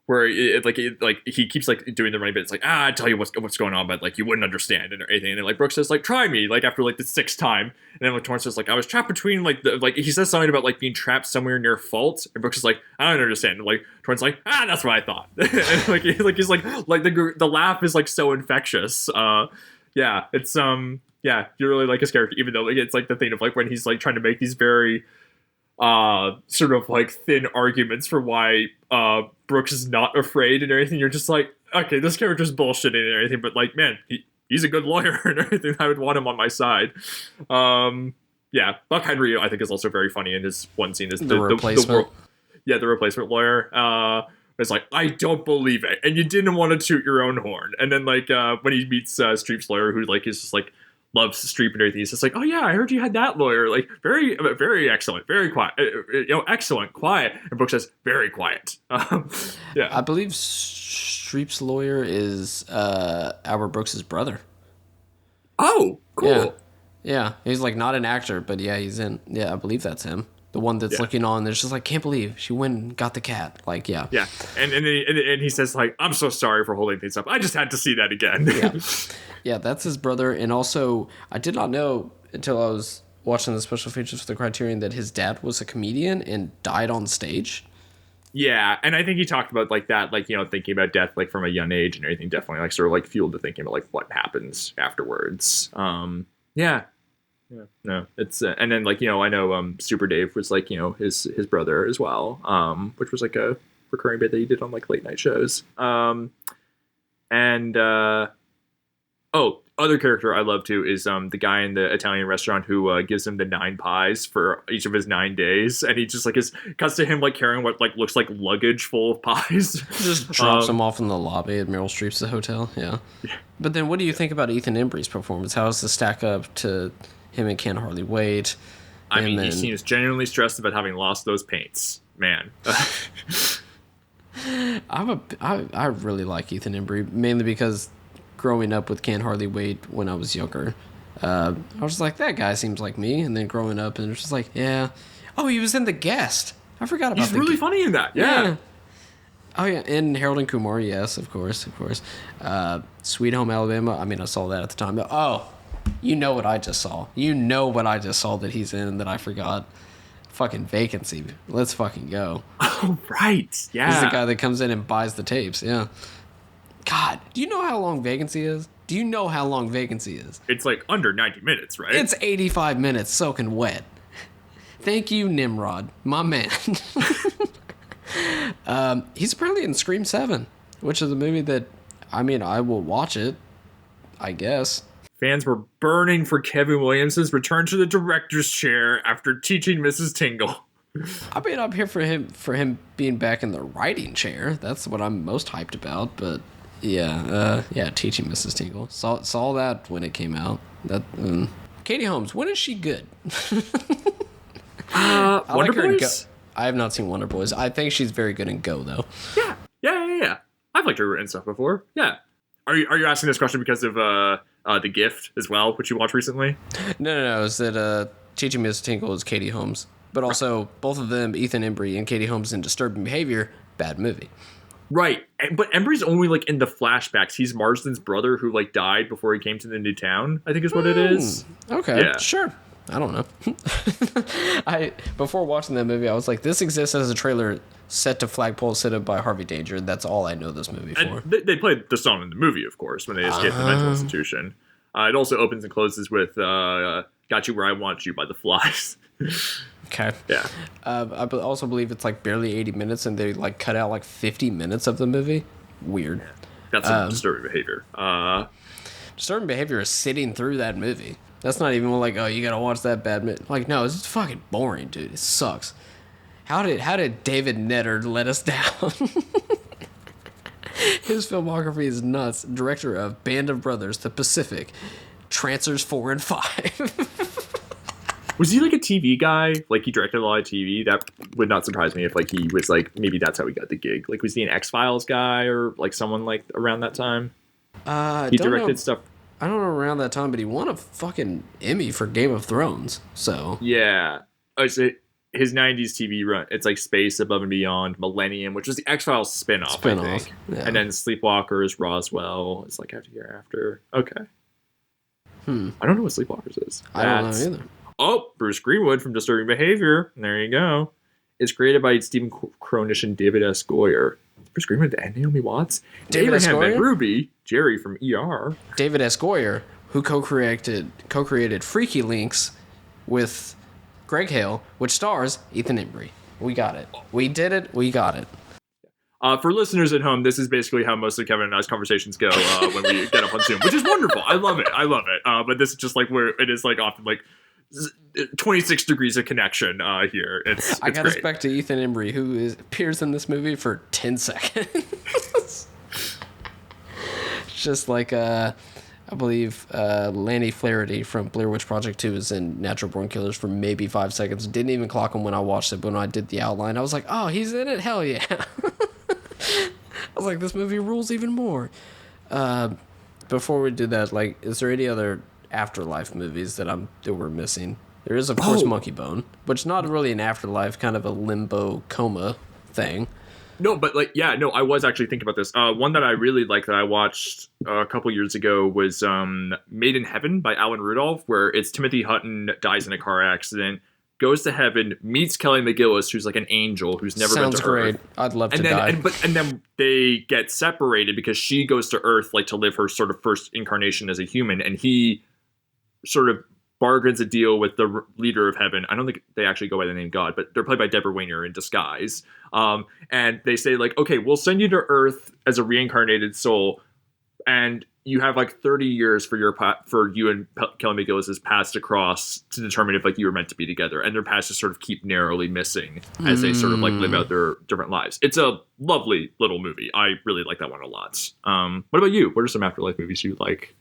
where he keeps like doing the running bit. It's like, I tell you what's going on, but like you wouldn't understand and everything. And then like Brooks says like, try me, like after like the 6th time. And then like Torrance says like, I was trapped between like he says something about like being trapped somewhere near fault. And Brooks is like, I don't understand. And like Torrance like, that's what I thought. And like he's like the laugh is like so infectious. It's you really like his character, even though like it's like the thing of like when he's like trying to make these very sort of like thin arguments for why Brooks is not afraid and everything. You're just like, okay, this character's bullshitting and everything, but like, man, he's a good lawyer and everything. I would want him on my side. Buck Henry I think is also very funny in his one scene. Is the replacement. The replacement lawyer. It's like, I don't believe it, and you didn't want to toot your own horn. And then like when he meets Streep's lawyer, who like is just like loves Streep and everything, he's just like, oh yeah, I heard you had that lawyer, like very very excellent, very quiet, excellent, quiet. And Brooks says very quiet. I believe Streep's lawyer is Albert Brooks's brother. Oh, cool. Yeah, he's like not an actor, but yeah, he's in. Yeah, I believe that's him. The one that's looking on, there's just like, can't believe she went and got the cat. Like, yeah. And he says like, I'm so sorry for holding things up. I just had to see that again. Yeah, that's his brother. And also, I did not know until I was watching the special features for the Criterion that his dad was a comedian and died on stage. Yeah, and I think he talked about like that, like, you know, thinking about death like from a young age and everything, definitely like sort of like fueled the thinking about like what happens afterwards. Yeah, no, it's and then like, you know, I know Super Dave was like, you know, his brother as well, which was like a recurring bit that he did on like late night shows. Other character I love too is the guy in the Italian restaurant who gives him the 9 pies for each of his 9 days, and he just like cuts to him like carrying what like looks like luggage full of pies. Just drops him off in the lobby at Meryl Streep's hotel. Yeah. But then, what do you think about Ethan Embry's performance? How does this stack up to him and Can't Hardly Wait? I mean, he seems genuinely stressed about having lost those paints, man. I really like Ethan Embry, mainly because growing up with Can't Hardly Wait when I was younger, I was like, that guy seems like me. And then growing up, and it was just like, yeah. Oh, he was in The Guest. I forgot about He's really funny in that. Yeah. Oh, yeah. And Harold and Kumar, yes, of course. Sweet Home Alabama. I mean, I saw that at the time. Oh, you know what I just saw. You know what I just saw that he's in that I forgot. Fucking Vacancy. Let's fucking go. Oh, right. Yeah. He's the guy that comes in and buys the tapes. Yeah. God, do you know how long Vacancy is? It's like under 90 minutes, right? It's 85 minutes soaking wet. Thank you, Nimrod, my man. He's apparently in Scream 7, which is a movie that, I mean, I will watch it, I guess. Fans were burning for Kevin Williamson's return to the director's chair after teaching Mrs. Tingle. I mean, I'm here for him being back in the writing chair. That's what I'm most hyped about, but... Yeah, teaching Mrs. Tingle. Saw that when it came out. Katie Holmes, when is she good? Wonder Boys? I have not seen Wonder Boys. I think she's very good in Go, though. Yeah. I've liked her in stuff before. Yeah. Are you asking this question because of The Gift as well, which you watched recently? No. It's that teaching Mrs. Tingle is Katie Holmes. But also, both of them, Ethan Embry and Katie Holmes in Disturbing Behavior, bad movie. Right, but Embry's only like in the flashbacks. He's Marsden's brother who like died before he came to the new town, I think is what it is. Okay, yeah. Sure. I don't know. Before watching that movie, I was like, this exists as a trailer set to Flagpole set up by Harvey Danger. That's all I know this movie for. And they played the song in the movie, of course, when they escaped the mental institution. It also opens and closes with "Got You Where I Want You" by The Flies. Okay. Yeah. I also believe it's like barely 80 minutes, and they like cut out like 50 minutes of the movie. Weird. That's Disturbing Behavior. Disturbing Behavior is sitting through that movie. That's not even like, oh, you gotta watch that bad movie. Like, no, it's just fucking boring, dude. It sucks. How did David Netter let us down? His filmography is nuts. Director of Band of Brothers, The Pacific, Trancers 4 and 5. Was he like a TV guy? Like he directed a lot of TV? That would not surprise me if like he was like, maybe that's how he got the gig. Like was he an X-Files guy or like someone like around that time? He directed stuff. I don't know around that time, but he won a fucking Emmy for Game of Thrones. So yeah. So his 90s TV run, it's like Space, Above and Beyond, Millennium, which was the X-Files spin-off, I think. Yeah. And then Sleepwalkers, Roswell. It's like after. Okay. I don't know what Sleepwalkers is. I don't know either. Oh, Bruce Greenwood from Disturbing Behavior. There you go. It's created by Stephen Cronish and David S. Goyer. Bruce Greenwood and Naomi Watts. David S. Goyer? And Ruby. Jerry from ER. David S. Goyer, who co-created Freaky Links with Greg Hale, which stars Ethan Embry. We got it. We did it. We got it. For listeners at home, this is basically how most of Kevin and I's conversations go when we get up on Zoom, which is wonderful. I love it. But this is just like where it is like often like 26 degrees of connection here. It's I got great. us back to Ethan Embry, who appears in this movie for 10 seconds. Just like I believe Lanny Flaherty from Blair Witch Project 2 is in Natural Born Killers for maybe 5 seconds. Didn't even clock him when I watched it, but when I did the outline, I was like, oh, he's in it? Hell yeah. I was like, this movie rules even more. Before we do that, like, is there any other afterlife movies that we're missing? There is, of course, Monkey Bone, which is not really an afterlife, kind of a limbo coma thing. No, but like, yeah, no, I was actually thinking about this. One that I really like that I watched a couple years ago was Made in Heaven by Alan Rudolph, where it's Timothy Hutton dies in a car accident, goes to heaven, meets Kelly McGillis, who's like an angel who's never been to Sounds great. Earth. I'd love to die. die. And then they get separated because she goes to Earth like to live her sort of first incarnation as a human, and he sort of bargains a deal with the leader of heaven. I don't think they actually go by the name God, but they're played by Deborah Wainer in disguise. And they say like, okay, we'll send you to Earth as a reincarnated soul, and you have like 30 years for you and Kelly McGillis's paths to cross to determine if like you were meant to be together, and their paths just sort of keep narrowly missing as they sort of like live out their different lives. It's a lovely little movie. I really like that one a lot. What about you? What are some afterlife movies you like?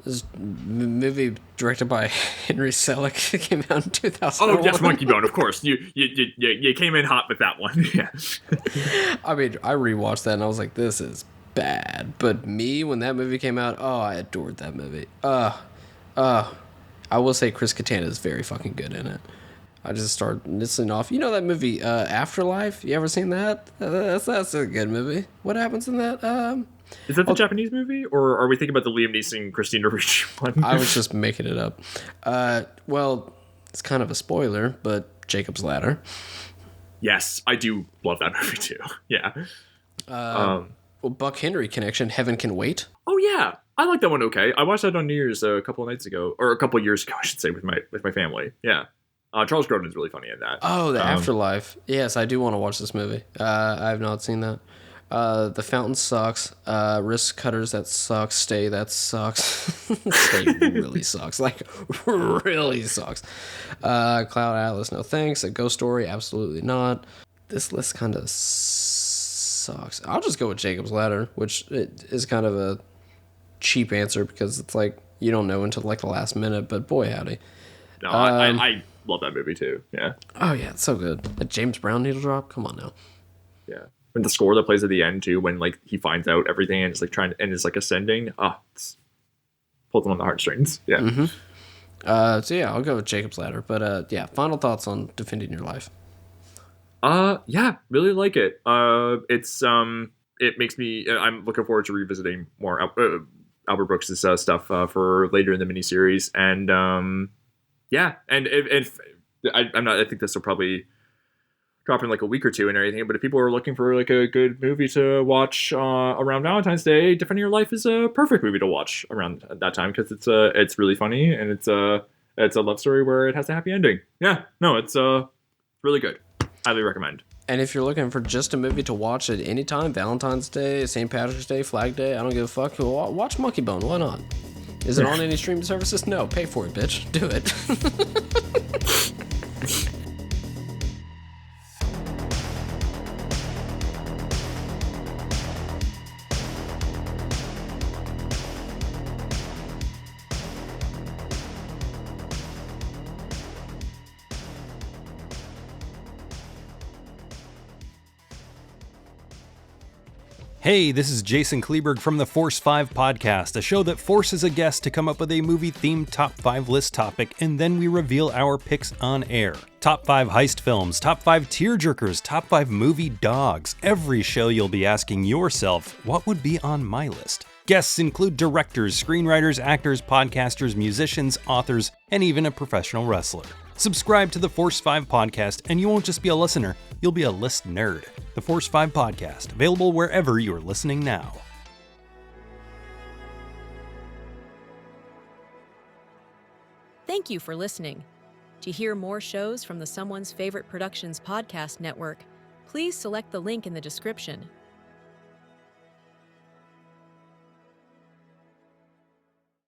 This movie directed by Henry Selick came out in 2001. Oh yes, Monkey Bone, of course. You came in hot with that one. Yeah. I mean, I rewatched that and I was like, this is bad. But me, when that movie came out, I adored that movie. I will say Chris Kattan is very fucking good in it. I just started listening off. You know that movie Afterlife? You ever seen that? That's a good movie. What happens in that? Is that the Japanese movie, or are we thinking about the Liam Neeson, Christina Ricci one? I was just making it up. Well, it's kind of a spoiler, but Jacob's Ladder. Yes, I do love that movie too. Yeah. Well, Buck Henry connection, Heaven Can Wait. Oh yeah, I like that one. Okay, I watched that on New Year's a couple of nights ago, or a couple of years ago, I should say, with my family. Yeah. Charles Grodin's really funny in that. Oh, the Afterlife. Yes, I do want to watch this movie. I have not seen that. The Fountain sucks. Wrist Cutters, that sucks. Stay, that sucks. Stay really sucks. Like, really sucks. Cloud Atlas, no thanks. A Ghost Story, absolutely not. This list kind of sucks. I'll just go with Jacob's Ladder, which is kind of a cheap answer because it's like you don't know until like the last minute, but boy howdy. No, I love that movie too. Yeah. Oh yeah, it's so good. A James Brown needle drop? Come on now. Yeah. And the score that plays at the end too, when like he finds out everything and is like is like ascending. It's pulling on the heartstrings. Yeah. Mm-hmm. So yeah, I'll go with Jacob's Ladder. But yeah, final thoughts on Defending Your Life. Yeah, really like it. It's it makes me. I'm looking forward to revisiting more Albert Brooks' stuff for later in the miniseries, and yeah, and if I'm not, I think this will probably drop in like a week or two and everything. But if people are looking for like a good movie to watch around Valentine's Day, Defending Your Life is a perfect movie to watch around that time because it's really funny and it's a love story where it has a happy ending. Yeah, no, it's really good. Highly recommend. And if you're looking for just a movie to watch at any time, Valentine's Day, St. Patrick's Day, Flag Day, I don't give a fuck, watch Monkey Bone. Why not? Is it on any streaming services? No, pay for it, bitch. Do it. Hey, this is Jason Kleberg from the Force 5 podcast, a show that forces a guest to come up with a movie-themed top 5 list topic, and then we reveal our picks on air. Top 5 heist films, top 5 tearjerkers, top 5 movie dogs. Every show you'll be asking yourself, what would be on my list? Guests include directors, screenwriters, actors, podcasters, musicians, authors, and even a professional wrestler. Subscribe to the Force 5 podcast, and you won't just be a listener, you'll be a list nerd. The Force 5 podcast, available wherever you're listening now. Thank you for listening. To hear more shows from the Someone's Favorite Productions podcast network, please select the link in the description